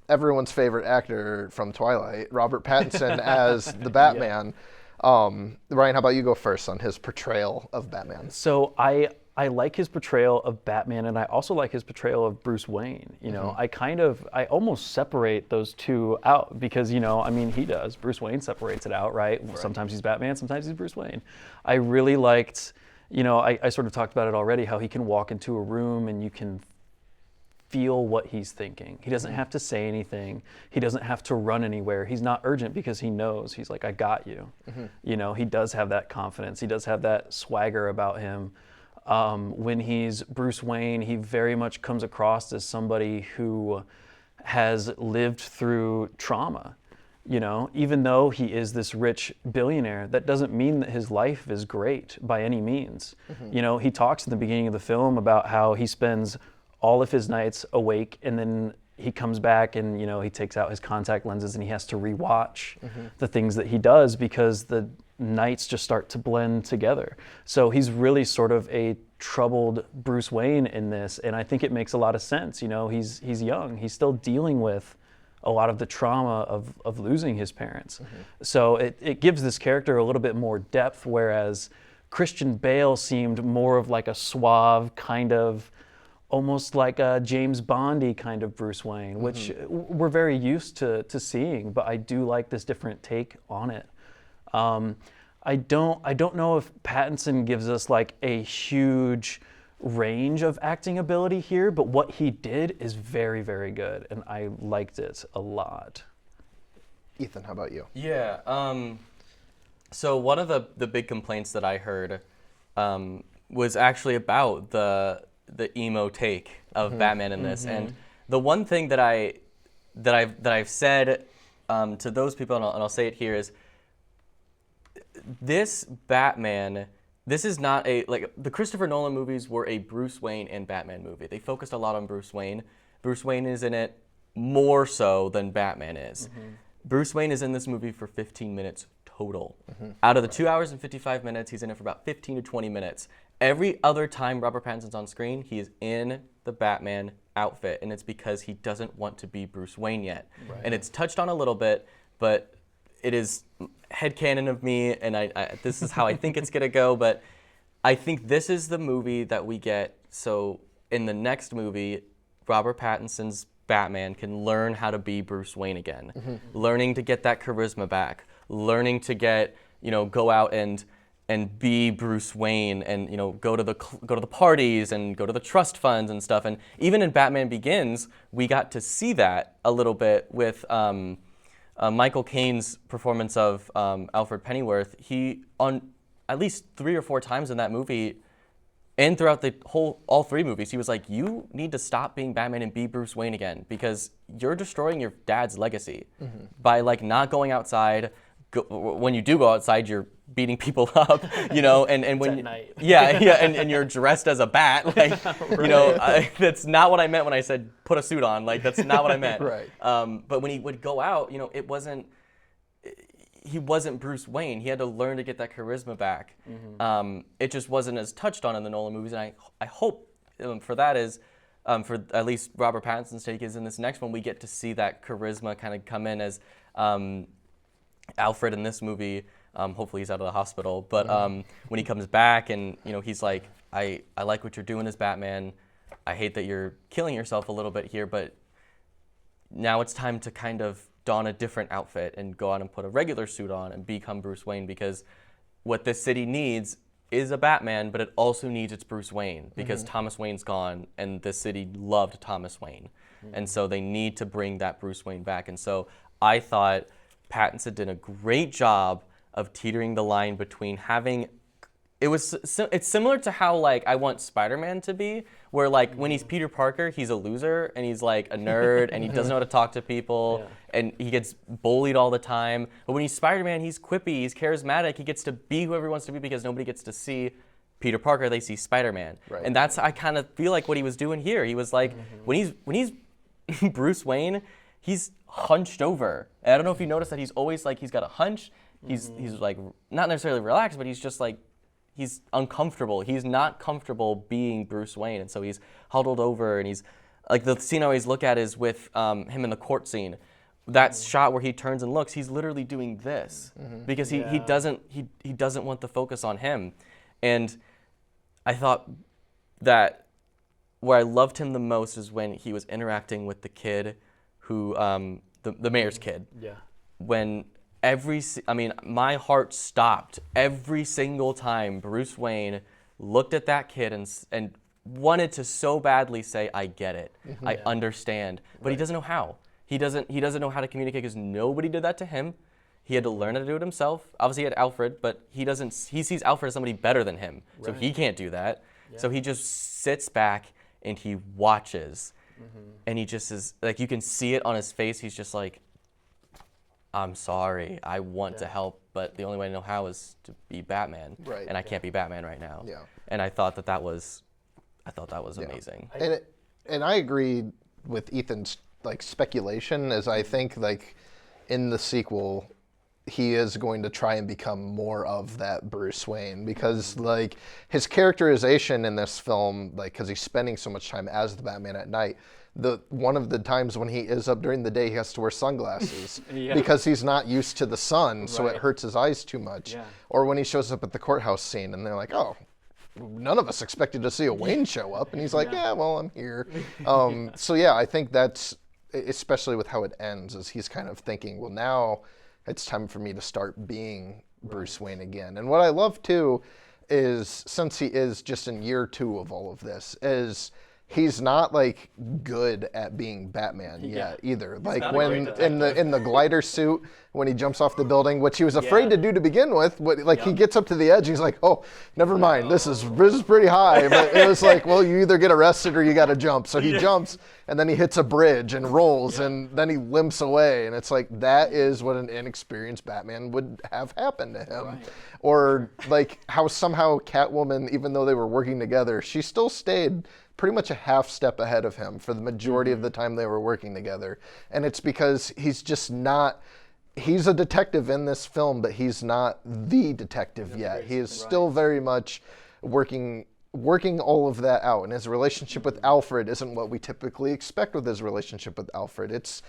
everyone's favorite actor from Twilight, Robert Pattinson, as the Batman. Ryan, how about you go first on his portrayal of Batman? So I like his portrayal of Batman, and I also like his portrayal of Bruce Wayne. I almost separate those two out because, he does. Bruce Wayne separates it out, right? Sometimes he's Batman, sometimes he's Bruce Wayne. I really liked, I sort of talked about it already, how he can walk into a room and you can feel what he's thinking. He doesn't have to say anything. He doesn't have to run anywhere. He's not urgent because he knows. He's like, I got you. He does have that confidence. He does have that swagger about him. When he's Bruce Wayne, he very much comes across as somebody who has lived through trauma. You know, even though he is this rich billionaire, that doesn't mean that his life is great by any means. You know, he talks in the beginning of the film about how he spends all of his nights awake, and then he comes back and, you know, he takes out his contact lenses and he has to rewatch the things that he does because the nights just start to blend together. So he's really sort of a troubled Bruce Wayne in this, and I think it makes a lot of sense. You know, he's young, he's still dealing with a lot of the trauma of losing his parents. So it gives this character a little bit more depth, whereas Christian Bale seemed more of like a suave kind of, almost like a James Bondy kind of Bruce Wayne, which we're very used to seeing, but I do like this different take on it. I don't know if Pattinson gives us like a huge range of acting ability here, but what he did is very, very good, and I liked it a lot. Ethan, how about you? Yeah. So one of the big complaints that I heard was actually about the emo take of Batman in this, and the one thing that I've said to those people, and I'll say it here, is this Batman. This is not like the Christopher Nolan movies were a Bruce Wayne and Batman movie. They focused a lot on Bruce Wayne. Bruce Wayne is in it more so than Batman is. Bruce Wayne is in this movie for 15 minutes total. Out of the 2 hours and 55 minutes, he's in it for about 15 to 20 minutes. Every other time Robert Pattinson's on screen, he is in the Batman outfit, and it's because he doesn't want to be Bruce Wayne yet. And it's touched on a little bit, but it is headcanon of me, and I this is how I think it's gonna go, but I think this is the movie that we get. So in the next movie, Robert Pattinson's Batman can learn how to be Bruce Wayne again, learning to get that charisma back, learning to get, you know, go out and be Bruce Wayne, and, you know, go to the parties and go to the trust funds and stuff. And even in Batman Begins, we got to see that a little bit with Michael Caine's performance of Alfred Pennyworth. He, on at least 3 or 4 times in that movie, and throughout all 3 movies, he was like, you need to stop being Batman and be Bruce Wayne again, because you're destroying your dad's legacy by like not going outside. When you do go outside, you're beating people up, you know, and when at night. and you're dressed as a bat, like, you know, that's not what I meant when I said put a suit on. Like, that's not what I meant. Right. But when he would go out, you know, he wasn't Bruce Wayne. He had to learn to get that charisma back. It just wasn't as touched on in the Nolan movies, and I hope for that is, for at least Robert Pattinson's take, is in this next one we get to see that charisma kind of come in as Alfred in this movie. Hopefully he's out of the hospital, but when he comes back and, you know, he's like, I like what you're doing as Batman. I hate that you're killing yourself a little bit here, but now it's time to kind of don a different outfit and go out and put a regular suit on and become Bruce Wayne, because what this city needs is a Batman, but it also needs its Bruce Wayne, because Thomas Wayne's gone and the city loved Thomas Wayne. And so they need to bring that Bruce Wayne back. And so I thought Pattinson did a great job of teetering the line between having, it's similar to how, like, I want Spider-Man to be, where, like, when he's Peter Parker, he's a loser and he's like a nerd and he doesn't know how to talk to people and he gets bullied all the time. But when he's Spider-Man, he's quippy, he's charismatic, he gets to be whoever he wants to be, because nobody gets to see Peter Parker, they see Spider-Man. Right. And that's, I kind of feel like what he was doing here. He was like, when he's Bruce Wayne, he's hunched over. And I don't know if you noticed that he's always like, he's got a hunch. He's like, not necessarily relaxed, but he's just like, he's uncomfortable. He's not comfortable being Bruce Wayne. And so he's huddled over, and he's like, the scene I always look at is with him in the court scene. That shot where he turns and looks, he's literally doing this because he doesn't want the focus on him. And I thought that where I loved him the most is when he was interacting with the kid who, the mayor's kid. Yeah. When my heart stopped every single time Bruce Wayne looked at that kid and wanted to so badly say, I get it, I understand, but he doesn't know how. He doesn't know how to communicate because nobody did that to him. He had to learn how to do it himself. Obviously he had Alfred, but he sees Alfred as somebody better than him, so he can't do that. Yeah. So he just sits back and he watches, and he just is like, you can see it on his face. He's just like, I'm sorry, I want to help, but the only way I know how is to be Batman. Right. And I can't be Batman right now. Yeah. And I thought that was amazing. And I agree with Ethan's like speculation, as I think like in the sequel he is going to try and become more of that Bruce Wayne, because like his characterization in this film, like because he's spending so much time as the Batman at night, one of the times when he is up during the day he has to wear sunglasses because he's not used to the sun, so it hurts his eyes too much. Yeah. Or when he shows up at the courthouse scene and they're like, oh, none of us expected to see a Wayne show up, and he's like, yeah, well, I'm here. So yeah, I think that's, especially with how it ends, is he's kind of thinking, well, now it's time for me to start being Bruce Wayne again. And what I love too is, since he is just in year 2 of all of this, is he's not like good at being Batman yet either. Like when in the glider suit, when he jumps off the building, which he was afraid to do to begin with, he gets up to the edge, he's like, oh, never mind, this is pretty high. But it was like, well, you either get arrested or you got to jump. So he jumps, and then he hits a bridge and rolls, and then he limps away. And it's like, that is what an inexperienced Batman would have happened to him. Right. Or like how somehow Catwoman, even though they were working together, she still stayed pretty much a half step ahead of him for the majority of the time they were working together. And it's because he's just not, he's a detective in this film, but he's not the detective yet. He is still very much working all of that out. And his relationship with Alfred isn't what we typically expect with his relationship with Alfred. It's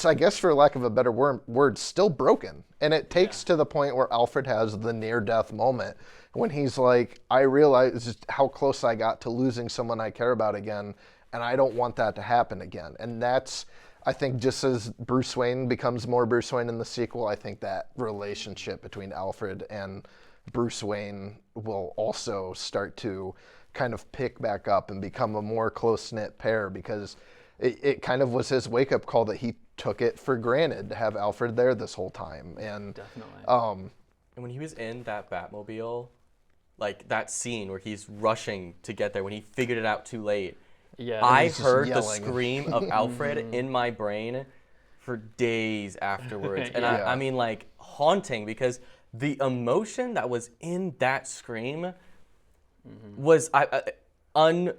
I guess, for lack of a better word, still broken. And it takes to the point where Alfred has the near-death moment when he's like, I realize how close I got to losing someone I care about again, and I don't want that to happen again. And that's, I think, just as Bruce Wayne becomes more Bruce Wayne in the sequel, I think that relationship between Alfred and Bruce Wayne will also start to kind of pick back up and become a more close-knit pair, because it kind of was his wake-up call that he took it for granted to have Alfred there this whole time. And definitely. And when he was in that Batmobile, like that scene where he's rushing to get there, when he figured it out too late, I heard the scream of Alfred in my brain for days afterwards. And I mean, like, haunting, because the emotion that was in that scream was like, I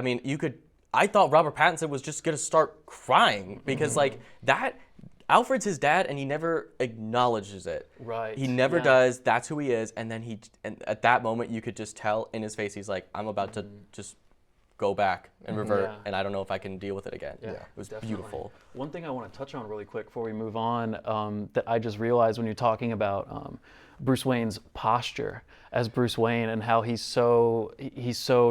mean, I thought Robert Pattinson was just gonna start crying, because like that, Alfred's his dad, and he never acknowledges it. Right. He never does. That's who he is. And then and at that moment, you could just tell in his face, he's like, I'm about to just go back and revert, and I don't know if I can deal with it again. Yeah, it was beautiful. One thing I want to touch on really quick before we move on, that I just realized when you're talking about Bruce Wayne's posture as Bruce Wayne, and how he's so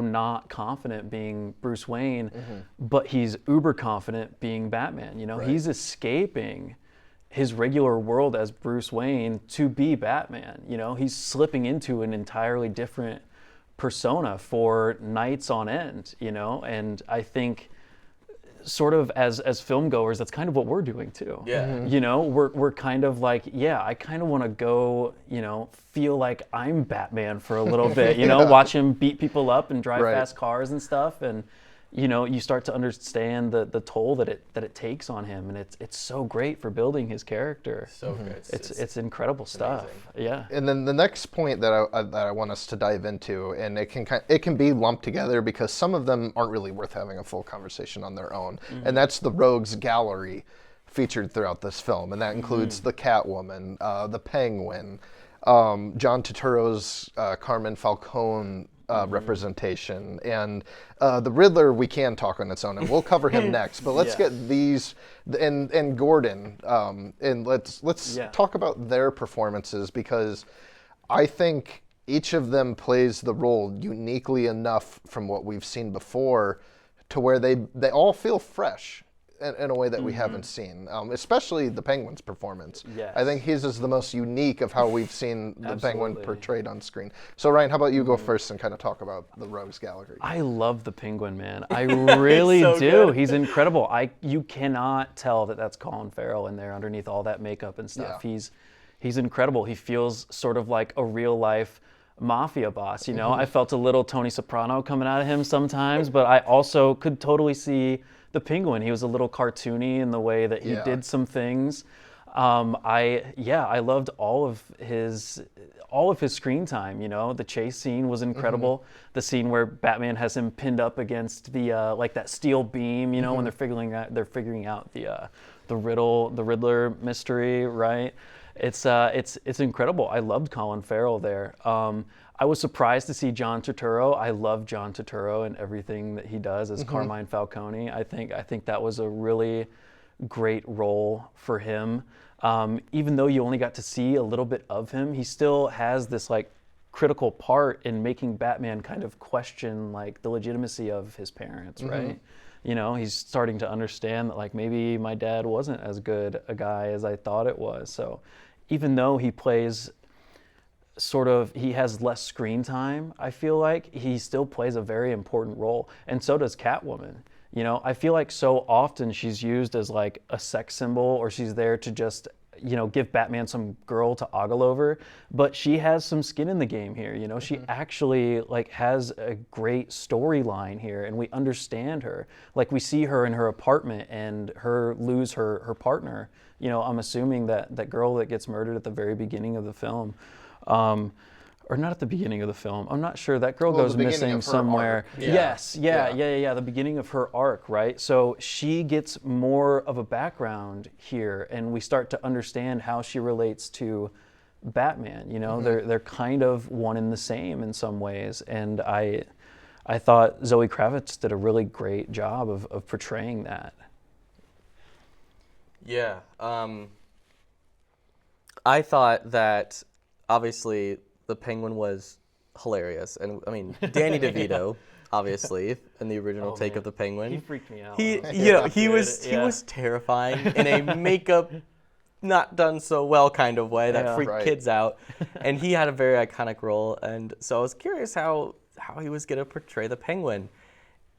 not confident being Bruce Wayne, but he's uber confident being Batman. You know, he's escaping his regular world as Bruce Wayne to be Batman. You know, he's slipping into an entirely different persona for nights on end, you know. And I think, sort of as film goers, that's kind of what we're doing too. Yeah. You know, we're kind of like, I kind of want to go, you know, feel like I'm Batman for a little bit, you know, watch him beat people up and drive fast cars and stuff. And, you know, you start to understand the toll that it takes on him, and it's so great for building his character. So good. It's incredible stuff. Amazing. Yeah. And then the next point that I want us to dive into, and it can be lumped together because some of them aren't really worth having a full conversation on their own, and that's the Rogues Gallery featured throughout this film, and that includes the Catwoman, the Penguin, John Turturro's Carmen Falcone representation, and the Riddler we can talk on its own, and we'll cover him next. But let's get these and Gordon, and let's talk about their performances, because I think each of them plays the role uniquely enough from what we've seen before, to where they all feel fresh in a way that we haven't seen, especially the Penguin's performance. Yes. I think his is the most unique of how we've seen the Penguin portrayed on screen. So Ryan, how about you go first and kind of talk about the Rogues Gallery? I love the Penguin, man. I really do. Good. He's incredible. You cannot tell that that's Colin Farrell in there underneath all that makeup and stuff. Yeah. He's incredible. He feels sort of like a real life mafia boss, you know. I felt a little Tony Soprano coming out of him sometimes, but I also could totally see the Penguin. He was a little cartoony in the way that he did some things. I loved all of his screen time. You know, the chase scene was incredible. The scene where Batman has him pinned up against the like that steel beam. You know, when they're figuring out the Riddler mystery, right? It's incredible. I loved Colin Farrell there. I was surprised to see John Turturro. I love John Turturro and everything that he does as Carmine Falcone. I think that was a really great role for him. Even though you only got to see a little bit of him, he still has this like critical part in making Batman kind of question like the legitimacy of his parents, right? You know, he's starting to understand that like maybe my dad wasn't as good a guy as I thought it was. So even though he plays he has less screen time, I feel like he still plays a very important role. And so does Catwoman. You know, I feel like so often she's used as like a sex symbol, or she's there to just, you know, give Batman some girl to ogle over, but she has some skin in the game here. You know, she actually like has a great storyline here, and we understand her. Like we see her in her apartment and her lose her partner. You know, I'm assuming that girl that gets murdered at the very beginning of the film, or not at the beginning of the film. I'm not sure. That girl goes missing somewhere. Yes, yeah. The beginning of her arc, right? So she gets more of a background here, and we start to understand how she relates to Batman. You know, they're kind of one and the same in some ways, and I thought Zoe Kravitz did a really great job of portraying that. Yeah, I thought that obviously the Penguin was hilarious, and I mean Danny DeVito, obviously, in the original take of the Penguin. He freaked me out. He was terrifying in a makeup not done so well kind of way that freaked kids out, and he had a very iconic role, and so I was curious how he was gonna portray the Penguin,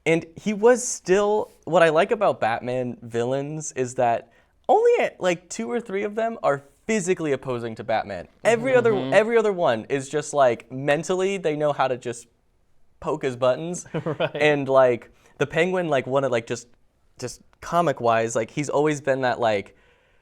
and he was still. What I like about Batman villains is that only like 2 or 3 of them are physically opposing to Batman. Every other one is just like mentally they know how to just poke his buttons. Right. And like the Penguin, like one of like just comic wise, like he's always been that like,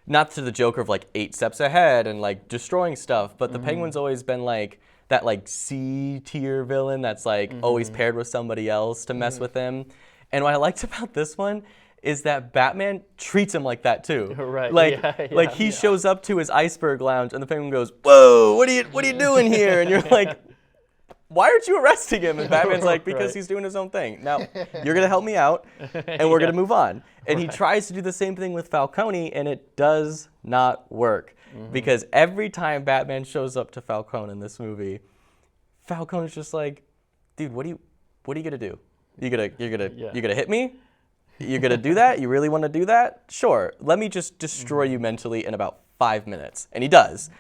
not to the Joker of like 8 steps ahead and like destroying stuff, but the Penguin's always been like that like C tier villain that's like always paired with somebody else to mess with him. And what I liked about this one is that Batman treats him like that too. Right. Like he shows up to his iceberg lounge and the Penguin goes, "Whoa, what are you doing here?" And you're like, "Why aren't you arresting him?" And Batman's like, "Because he's doing his own thing. Now, you're gonna help me out, and we're gonna move on." And he tries to do the same thing with Falcone, and it does not work. Because every time Batman shows up to Falcone in this movie, Falcone's just like, "Dude, what are you gonna do? You're gonna hit me? You're gonna do that? You really want to do that? Sure. Let me just destroy you mentally in about 5 minutes." And he does.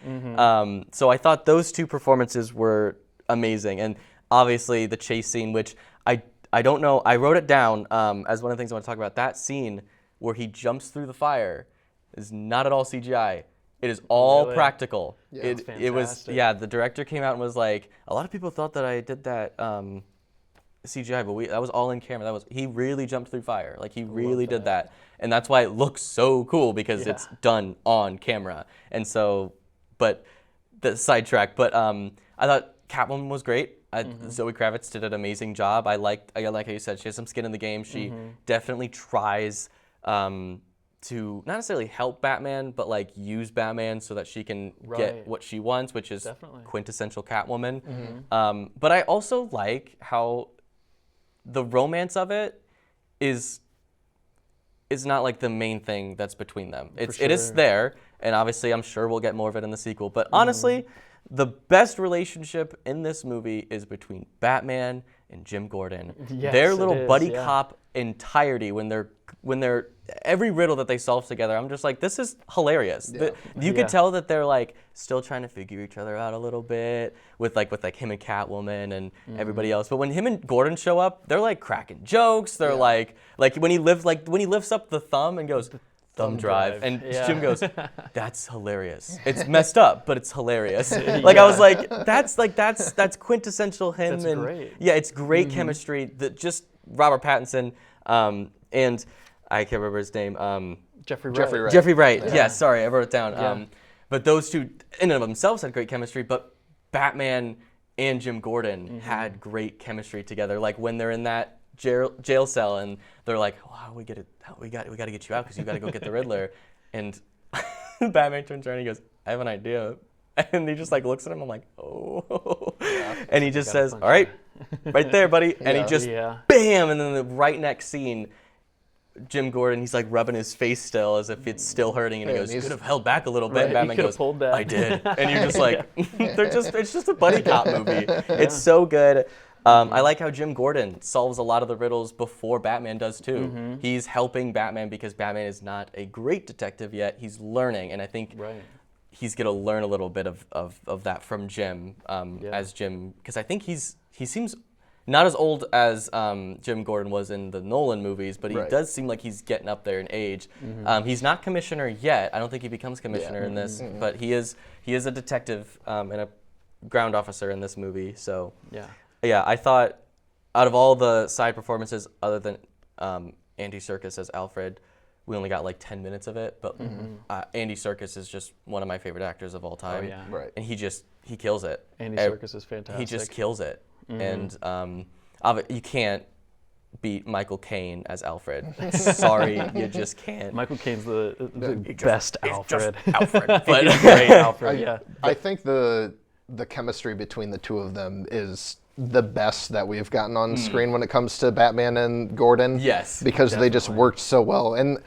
So I thought those 2 performances were amazing, and obviously the chase scene, which I don't know. I wrote it down as one of the things I want to talk about. That scene where he jumps through the fire is not at all CGI. It is all practical. Yeah, it was the director came out and was like, a lot of people thought that I did that CGI, but that was all in camera. He really jumped through fire. Like he really did that. And that's why it looks so cool, because it's done on camera. And so, but the sidetrack, but I thought Catwoman was great. Zoe Kravitz did an amazing job. I like how you said, she has some skin in the game. She definitely tries to not necessarily help Batman, but like use Batman so that she can get what she wants, which is quintessential Catwoman. But I also like how the romance of it is not like the main thing that's between them. It is there, and obviously I'm sure we'll get more of it in the sequel. But honestly, the best relationship in this movie is between Batman and Jim Gordon. Yes, their little buddy cop entirety, when they're every riddle that they solve together, I'm just like, this is hilarious. You could tell that they're like still trying to figure each other out a little bit with him and Catwoman and everybody else. But when him and Gordon show up, they're like cracking jokes. They're like when he lifts up the thumb and goes, "Thumb drive," and Jim goes, "That's hilarious. It's messed up, but it's hilarious." Like I was like, that's quintessential him. That's and great. Yeah, it's great chemistry. That just Robert Pattinson, and I can't remember his name. Jeffrey Wright. Jeffrey Wright. Jeffrey Wright. Yeah, sorry, I wrote it down. Yeah. But those two, in and of themselves, had great chemistry. But Batman and Jim Gordon had great chemistry together. Like when they're in that jail cell and they're like, "Wow, we got to get you out because you got to go get the Riddler," and Batman turns around and he goes, "I have an idea," and he just like looks at him. I'm like, "Oh," and he just says, "All right, right there, buddy," and he just bam, and then the right next scene. Jim Gordon, he's like rubbing his face still as if it's still hurting, and he goes, "You could have held back a little bit." And Batman goes, pulled back. "I did," and you're just like, it's just a buddy cop movie. It's so good. I like how Jim Gordon solves a lot of the riddles before Batman does too. He's helping Batman because Batman is not a great detective yet. He's learning, and I think he's gonna learn a little bit of that from Jim as Jim, because I think he seems not as old as Jim Gordon was in the Nolan movies, but he does seem like he's getting up there in age. He's not commissioner yet. I don't think he becomes commissioner in this, but he is a detective and a ground officer in this movie. So yeah, I thought out of all the side performances, other than Andy Serkis as Alfred, we only got like 10 minutes of it. But Andy Serkis is just one of my favorite actors of all time, and he kills it. Andy Serkis is fantastic. He just kills it. And you can't beat Michael Caine as Alfred. Sorry, you just can't. Michael Caine's the best Alfred. Alfred, but great Alfred. I think the chemistry between the two of them is the best that we've gotten on screen when it comes to Batman and Gordon. Yes, because they just worked so well, and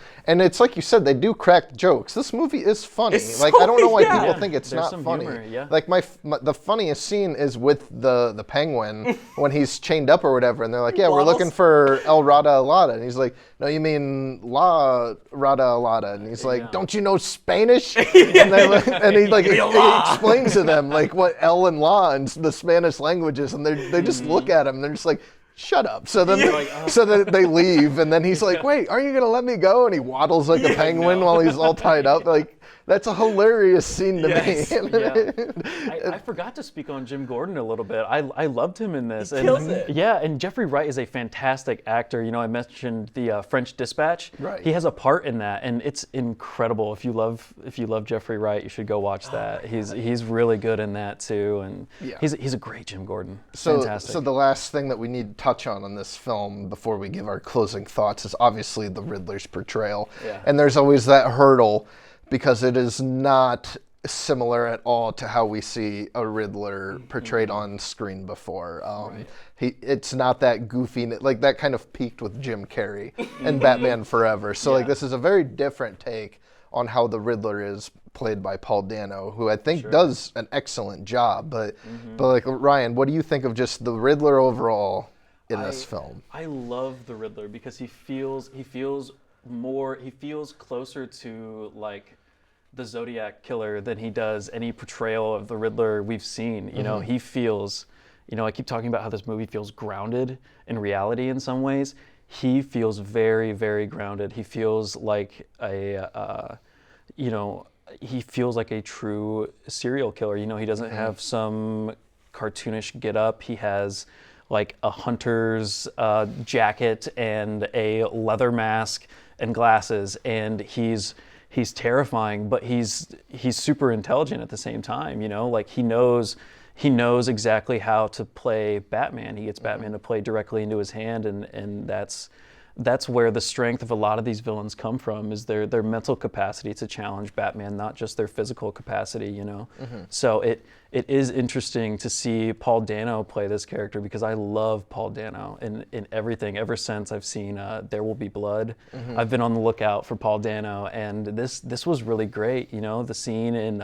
it's like you said, they do crack jokes. This movie is funny. Like I don't know why people think it's not funny. Humor, Like the funniest scene is with the Penguin when he's chained up or whatever, and they're like, "Yeah, we're looking for El Rada Alada," and he's like, "No, you mean La Rada Alada," and he's like, "Don't you know Spanish?" and he like he explains to them like what El and La and the Spanish languages, and they just look at him and they're just like, "Shut up." So then they leave, and then he's like, "Wait, aren't you gonna let me go?" And he waddles like a penguin while he's all tied up. Like that's a hilarious scene to me. I forgot to speak on Jim Gordon a little bit. I loved him in this. He kills it. Yeah, and Jeffrey Wright is a fantastic actor. You know, I mentioned the French Dispatch. Right. He has a part in that, and it's incredible. If you love Jeffrey Wright, you should go watch that. He's really good in that too, and he's a great Jim Gordon. Fantastic. So the last thing that we need to touch on this film before we give our closing thoughts is obviously the Riddler's portrayal. And there's always that hurdle, because it is not similar at all to how we see a Riddler portrayed on screen before. It's not that goofy, like that kind of peaked with Jim Carrey and Batman Forever. So like this is a very different take on how the Riddler is played by Paul Dano, who I think does an excellent job. But like Ryan, what do you think of just the Riddler overall in this film? I love the Riddler because he feels closer to like the Zodiac Killer than he does any portrayal of the Riddler we've seen. You know, he feels, I keep talking about how this movie feels grounded in reality in some ways. He feels very, very grounded. He feels like he feels like a true serial killer. You know, he doesn't have some cartoonish get up. He has like a hunter's jacket and a leather mask and glasses, and he's terrifying, but he's super intelligent at the same time. You know, like he knows exactly how to play Batman. He gets Batman to play directly into his hand, and that's where the strength of a lot of these villains come from, is their mental capacity to challenge Batman, not just their physical capacity, you know? So it is interesting to see Paul Dano play this character, because I love Paul Dano in everything. Ever since I've seen There Will Be Blood, I've been on the lookout for Paul Dano, and this was really great, you know? The scene in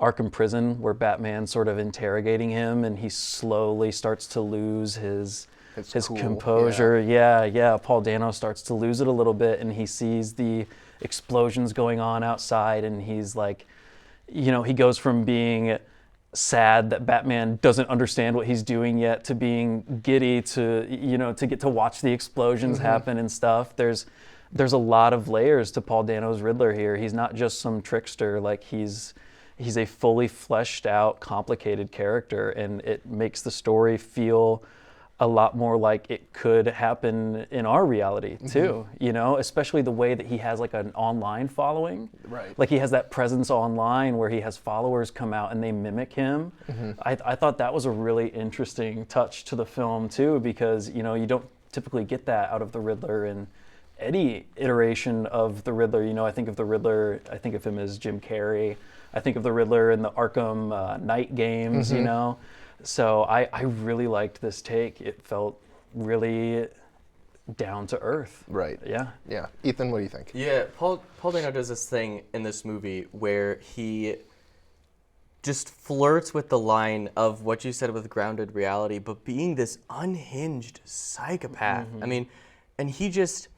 Arkham Prison where Batman's sort of interrogating him, and he slowly starts to lose his composure. Yeah. Paul Dano starts to lose it a little bit, and he sees the explosions going on outside, and he's like, he goes from being sad that Batman doesn't understand what he's doing yet to being giddy to get to watch the explosions happen and stuff. There's a lot of layers to Paul Dano's Riddler here. He's not just some trickster. Like he's a fully fleshed out, complicated character, and it makes the story feel a lot more like it could happen in our reality too, you know, especially the way that he has like an online following. Right. Like he has that presence online where he has followers come out and they mimic him. I thought that was a really interesting touch to the film too, because, you know, you don't typically get that out of the Riddler in any iteration of the Riddler. You know, I think of the Riddler, I think of him as Jim Carrey. I think of the Riddler in the Arkham Knight games, you know. So I really liked this take. It felt really down to earth. Right. Yeah. Yeah. Ethan, what do you think? Yeah, Paul Dano does this thing in this movie where he just flirts with the line of what you said with grounded reality, but being this unhinged psychopath. I mean, and he just,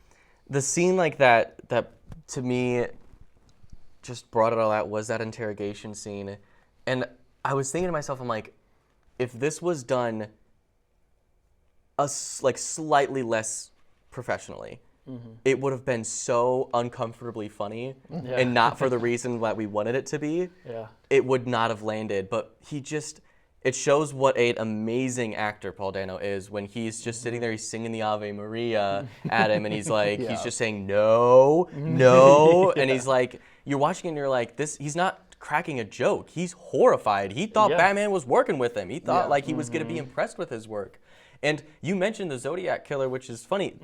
the scene like that to me just brought it all out was that interrogation scene. And I was thinking to myself, I'm like, if this was done like slightly less professionally, it would have been so uncomfortably funny, and not for the reason that we wanted it to be. Yeah. It would not have landed. But it shows what an amazing actor Paul Dano is when he's just sitting there, he's singing the Ave Maria at him, and he's like, he's just saying, no, no. And he's like, you're watching and you're like, he's not cracking a joke. He's horrified. He thought Batman was working with him. He thought like he was going to be impressed with his work. And you mentioned the Zodiac Killer, which is funny.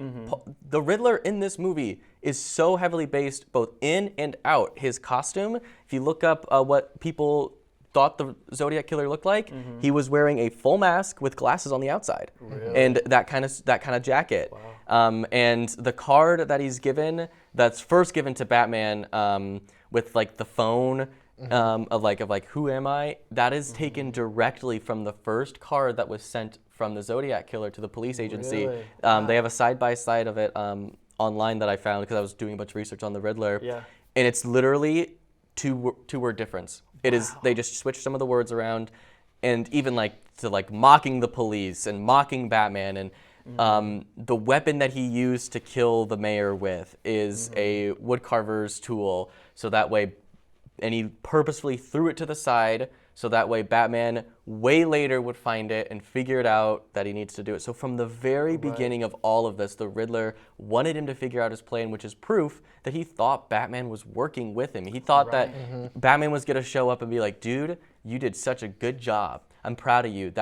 The Riddler in this movie is so heavily based both in and out. His costume, if you look up what people thought the Zodiac Killer looked like, he was wearing a full mask with glasses on the outside, and that kind of jacket. Wow. And the card that he's given, that's first given to Batman, with like the phone. Of like who am I? That is taken directly from the first card that was sent from the Zodiac Killer to the police agency. Really? They have a side-by-side of it online that I found because I was doing a bunch of research on the Riddler. Yeah. And it's literally two-word difference. It is, they just switched some of the words around, and even like to like mocking the police and mocking Batman, and the weapon that he used to kill the mayor with is a woodcarver's tool, so that way. And he purposefully threw it to the side so that way Batman way later would find it and figure it out that he needs to do it. So from the very beginning of all of this, the Riddler wanted him to figure out his plan, which is proof that he thought Batman was working with him. He thought that Batman was going to show up and be like, dude, you did such a good job. I'm proud of you.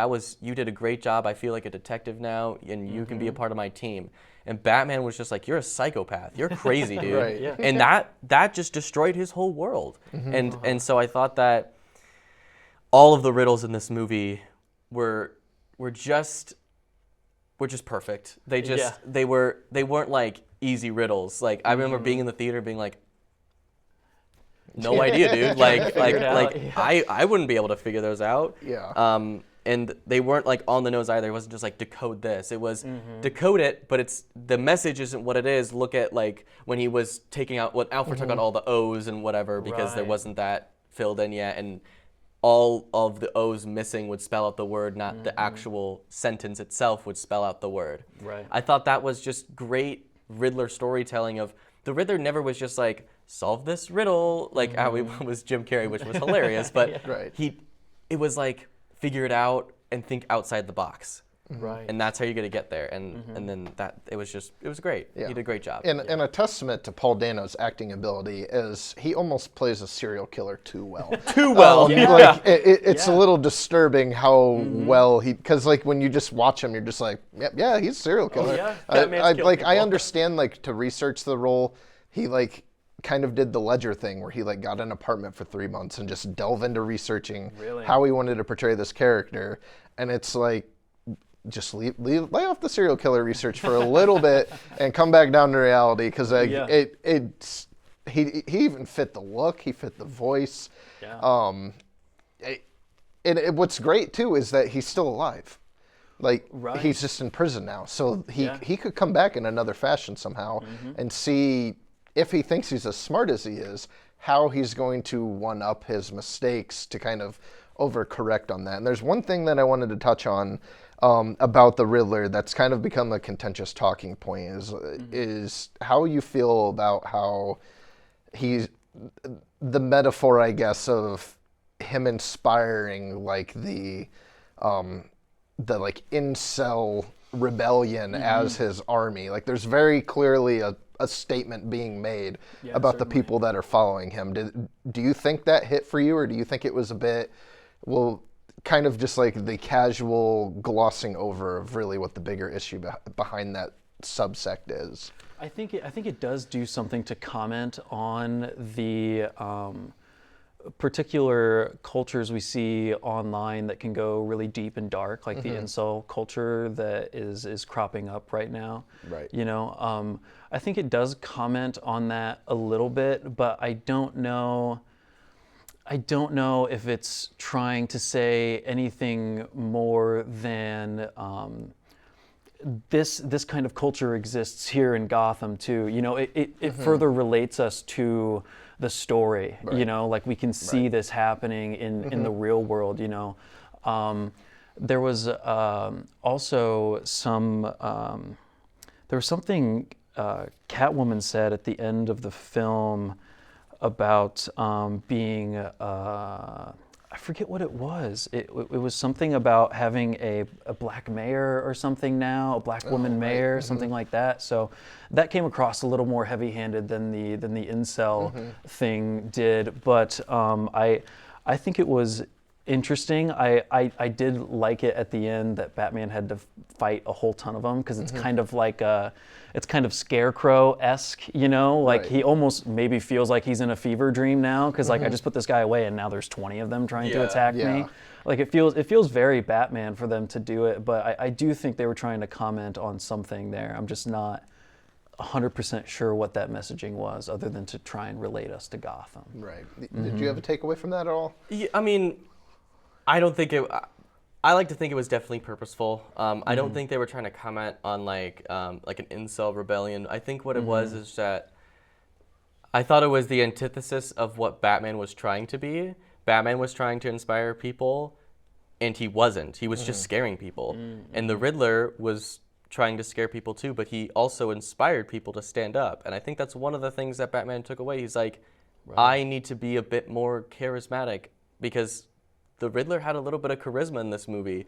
You did a great job. I feel like a detective now, and you can be a part of my team. And Batman was just like, you're a psychopath. You're crazy, dude. And that just destroyed his whole world. And so I thought that all of the riddles in this movie were just perfect. They weren't like easy riddles. Like I remember being in the theater being like, no idea, dude. I wouldn't be able to figure those out. Yeah. And they weren't like on the nose either. It wasn't just like decode this. It was decode it, but it's the message isn't what it is. Look at like when he was taking out what Alfred took out all the O's and whatever because there wasn't that filled in yet, and all of the O's missing would spell out the word, not the actual sentence itself would spell out the word. Right. I thought that was just great Riddler storytelling of the Riddler never was just like solve this riddle like how it was Jim Carrey, which was hilarious, but it was like figure it out and think outside the box. Right. And that's how you're going to get there. And then it was great. Yeah. He did a great job. And a testament to Paul Dano's acting ability is he almost plays a serial killer too well. Too well. Like it's a little disturbing how well because like when you just watch him, you're just like, yeah, he's a serial killer. I understand like to research the role, he like kind of did the Ledger thing where he like got an apartment for 3 months and just delve into researching how he wanted to portray this character. And it's like, just lay off the serial killer research for a little bit and come back down to reality because he even fit the look, he fit the voice. Yeah. What's great too is that he's still alive. Like he's just in prison now, so he could come back in another fashion somehow and see if he thinks he's as smart as he is, how he's going to one up his mistakes to kind of overcorrect on that. And there's one thing that I wanted to touch on about the Riddler that's kind of become a contentious talking point is how you feel about how he's the metaphor, I guess, of him inspiring like the like incel rebellion as his army. Like there's very clearly a statement being made about the people that are following him. Do you think that hit for you, or do you think it was a bit, well, kind of just like the casual glossing over of really what the bigger issue behind that subsect is? I think it does do something to comment on the particular cultures we see online that can go really deep and dark, like the incel culture that is cropping up right now. Right. You know, I think it does comment on that a little bit, but I don't know if it's trying to say anything more than this kind of culture exists here in Gotham too. You know, it further relates us to the story. Right. You know, like we can see this happening in the real world. You know, there was also some there was something Catwoman said at the end of the film about being I forget what it was. It was something about having a black mayor or something now, a black woman mayor, something like that. So that came across a little more heavy-handed than the incel thing did. But I think it was interesting. I did like it at the end that Batman had to fight a whole ton of them, because it's kind of like it's kind of Scarecrow-esque, you know, like he almost maybe feels like he's in a fever dream now, because like I just put this guy away and now there's 20 of them trying to attack me. Like it feels very Batman for them to do it, but I do think they were trying to comment on something there. I'm just not 100% sure what that messaging was, other than to try and relate us to Gotham. Right. Did you have a takeaway from that at all? Yeah, I mean, I don't think it. I like to think it was definitely purposeful. I don't think they were trying to comment on like an incel rebellion. I think what it was is that I thought it was the antithesis of what Batman was trying to be. Batman was trying to inspire people, and he wasn't. He was just scaring people. And the Riddler was trying to scare people too, but he also inspired people to stand up. And I think that's one of the things that Batman took away. He's like, I need to be a bit more charismatic, because the Riddler had a little bit of charisma in this movie.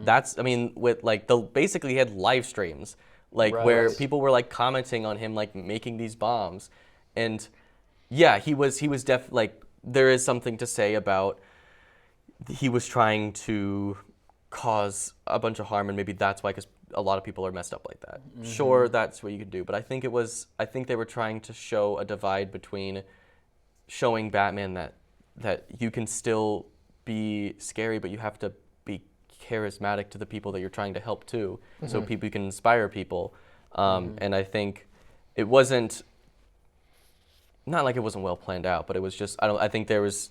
That's, I mean, with like basically he had live streams, like where people were like commenting on him, like making these bombs. And yeah, he was like, there is something to say about he was trying to cause a bunch of harm, and maybe that's why, because a lot of people are messed up like that. Sure, that's what you could do, but I think they were trying to show a divide between showing Batman that you can still be scary, but you have to be charismatic to the people that you're trying to help too, so you can inspire people. And I think it wasn't, not like it wasn't well planned out, but it was just, I think there's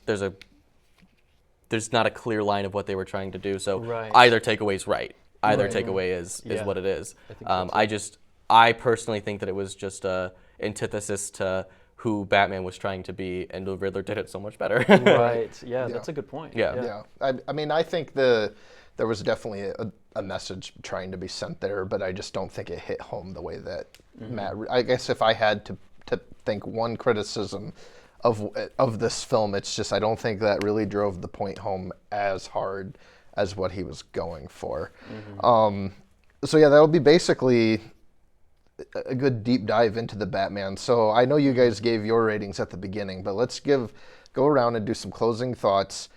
not a clear line of what they were trying to do. So either takeaway is right, either takeaway is what it is. I personally think that it was just a antithesis to who Batman was trying to be, and the Riddler did it so much better. Yeah, that's a good point. Yeah. I mean, I think there was definitely a message trying to be sent there, but I just don't think it hit home the way that Matt. I guess if I had to think one criticism of this film, it's just I don't think that really drove the point home as hard as what he was going for. So yeah, that'll be basically a good deep dive into the Batman. So I know you guys gave your ratings at the beginning, but let's go around and do some closing thoughts,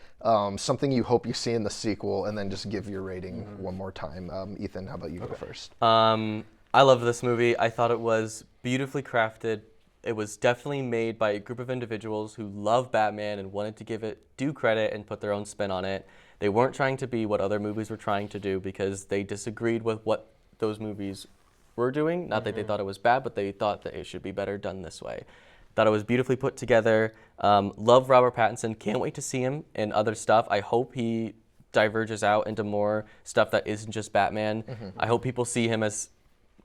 something you hope you see in the sequel, and then just give your rating one more time. Ethan, how about you go first? I love this movie. I thought it was beautifully crafted. It was definitely made by a group of individuals who love Batman and wanted to give it due credit and put their own spin on it. They weren't trying to be what other movies were trying to do, because they disagreed with what those movies were doing. Not that they thought it was bad, but they thought that it should be better done this way. Thought it was beautifully put together. Love Robert Pattinson. Can't wait to see him in other stuff. I hope he diverges out into more stuff that isn't just Batman. I hope people see him as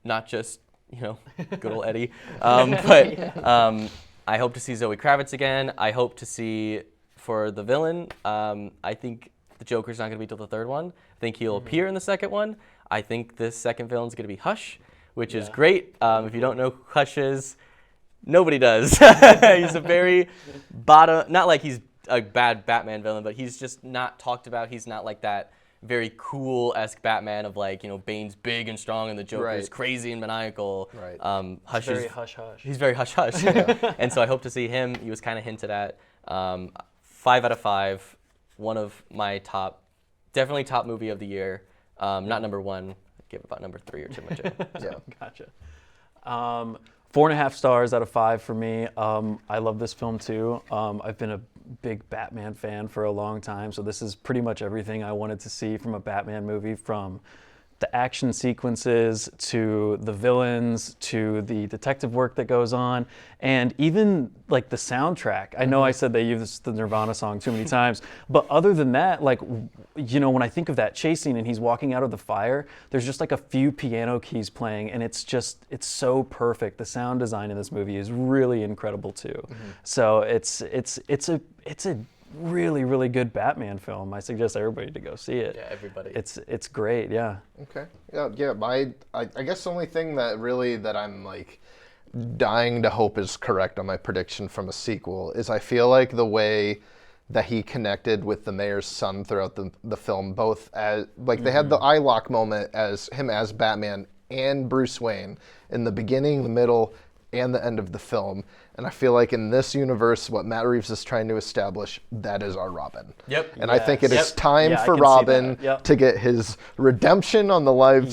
not just, good old Eddie. I hope to see Zoe Kravitz again. I hope to see, for the villain, I think the Joker's not going to be till the third one. I think he'll appear in the second one. I think this second villain's going to be Hush, which is great. If you don't know who Hush is, nobody does. He's a very bottom, not like he's a bad Batman villain, but he's just not talked about. He's not like that very cool-esque Batman of like, you know, Bane's big and strong and the Joker's Right. crazy and maniacal. Right. Hush Very is, hush hush. he's very hush hush. And so I hope to see him. He was kind of hinted at. 5 out of 5. One of my definitely top movie of the year. Not number 1. I'd give about number 3 or 2 much. Yeah. Gotcha. 4.5 stars out of 5 for me. I love this film too. I've been a big Batman fan for a long time, so this is pretty much everything I wanted to see from a Batman movie, from the action sequences to the villains to the detective work that goes on, and even like the soundtrack. I know I said they used the Nirvana song too many times, but other than that, like, you know, when I think of that chase scene and he's walking out of the fire, there's just like a few piano keys playing, and it's so perfect. The sound design in this movie is really incredible too. So it's a really, really good Batman film. I suggest everybody to go see it. Yeah, everybody. It's great, yeah. Okay. Yeah. I guess the only thing that I'm like dying to hope is correct on my prediction from a sequel is I feel like the way that he connected with the mayor's son throughout the film, both as like they had the eye lock moment as him as Batman and Bruce Wayne in the beginning, the middle, and the end of the film. And I feel like in this universe, what Matt Reeves is trying to establish, that is our Robin. Yep. And I think it is Yep. time Yeah, I for can see Robin that. Yep. to get his redemption on the live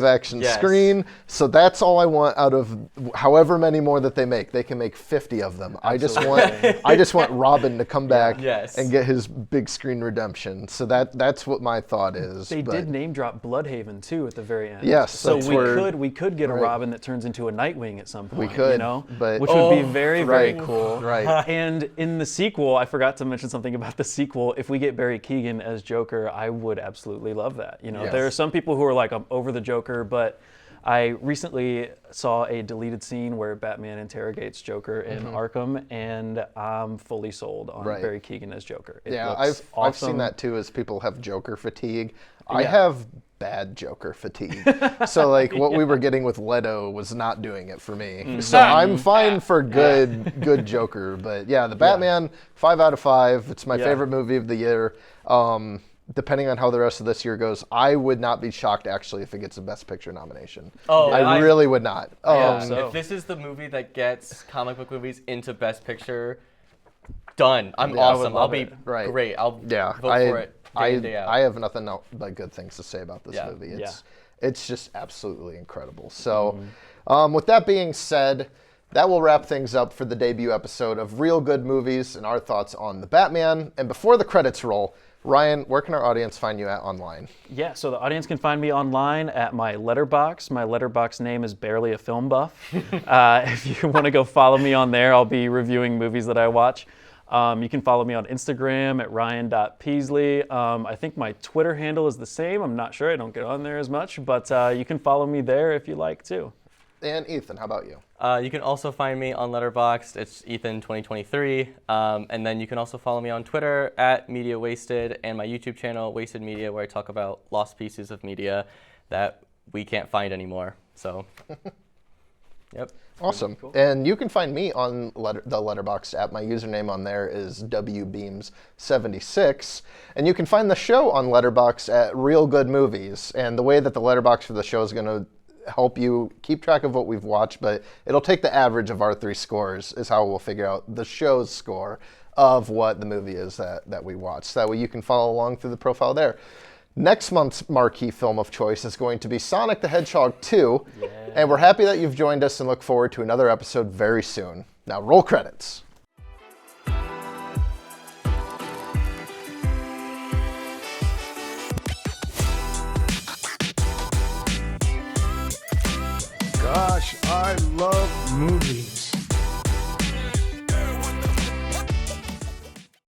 action Yes. screen. So that's all I want out of however many more that they make. They can make 50 of them. I just want Robin to come back Yes. and get his big screen redemption. So that's what my thought is. They but- did name drop Bloodhaven too at the very end. Yes, so that's we where- could get a right. Robin that turns into a Nightwing at some point. We could, you know, but- which would be very right. cool. Right. And in the sequel, I forgot to mention something about the sequel. If we get Barry Keoghan as Joker, I would absolutely love that. You know, Yes. there are some people who are like, I'm over the Joker, but I recently saw a deleted scene where Batman interrogates Joker in Arkham, and I'm fully sold on Right. Barry Keoghan as Joker. It Yeah, looks I've seen awesome. that too. As people have Joker fatigue, I Yeah. have bad Joker fatigue. So like what we were getting with Leto was not doing it for me. So I'm fine for good Joker, but yeah, the Batman 5 out of 5. It's my favorite movie of the year. Depending on how the rest of this year goes, I would not be shocked actually if it gets a Best Picture nomination. Oh, I really would not. so. If this is the movie that gets comic book movies into Best Picture, done. I'm Yeah, I would awesome. love I'll be it. Right. great. I'll Yeah, vote for it day in, day out. I have nothing but good things to say about this Yeah. movie. Yeah. It's just absolutely incredible. So, with that being said, that will wrap things up for the debut episode of Real Good Movies and our thoughts on the Batman. And before the credits roll, Ryan, where can our audience find you at online? Yeah, so the audience can find me online at my Letterboxd. My Letterboxd name is Barely a Film Buff. If you want to go follow me on there, I'll be reviewing movies that I watch. You can follow me on Instagram at ryan.pezley. I think my Twitter handle is the same. I'm not sure. I don't get on there as much, but you can follow me there if you like too. And Ethan, how about you? You can also find me on Letterboxd. It's Ethan2023. And then you can also follow me on Twitter at Media Wasted, and my YouTube channel, Wasted Media, where I talk about lost pieces of media that we can't find anymore. So, yep. Awesome. Cool. And you can find me on the Letterboxd app. My username on there is WBeams76. And you can find the show on Letterboxd at Real Good Movies. And the way that the Letterboxd for the show is going to help you keep track of what we've watched, but it'll take the average of our 3 scores is how we'll figure out the show's score of what the movie is that we watched. That way you can follow along through the profile there. Next month's marquee film of choice is going to be Sonic the Hedgehog 2, and we're happy that you've joined us and look forward to another episode very soon. Now roll credits. Gosh, I love movies.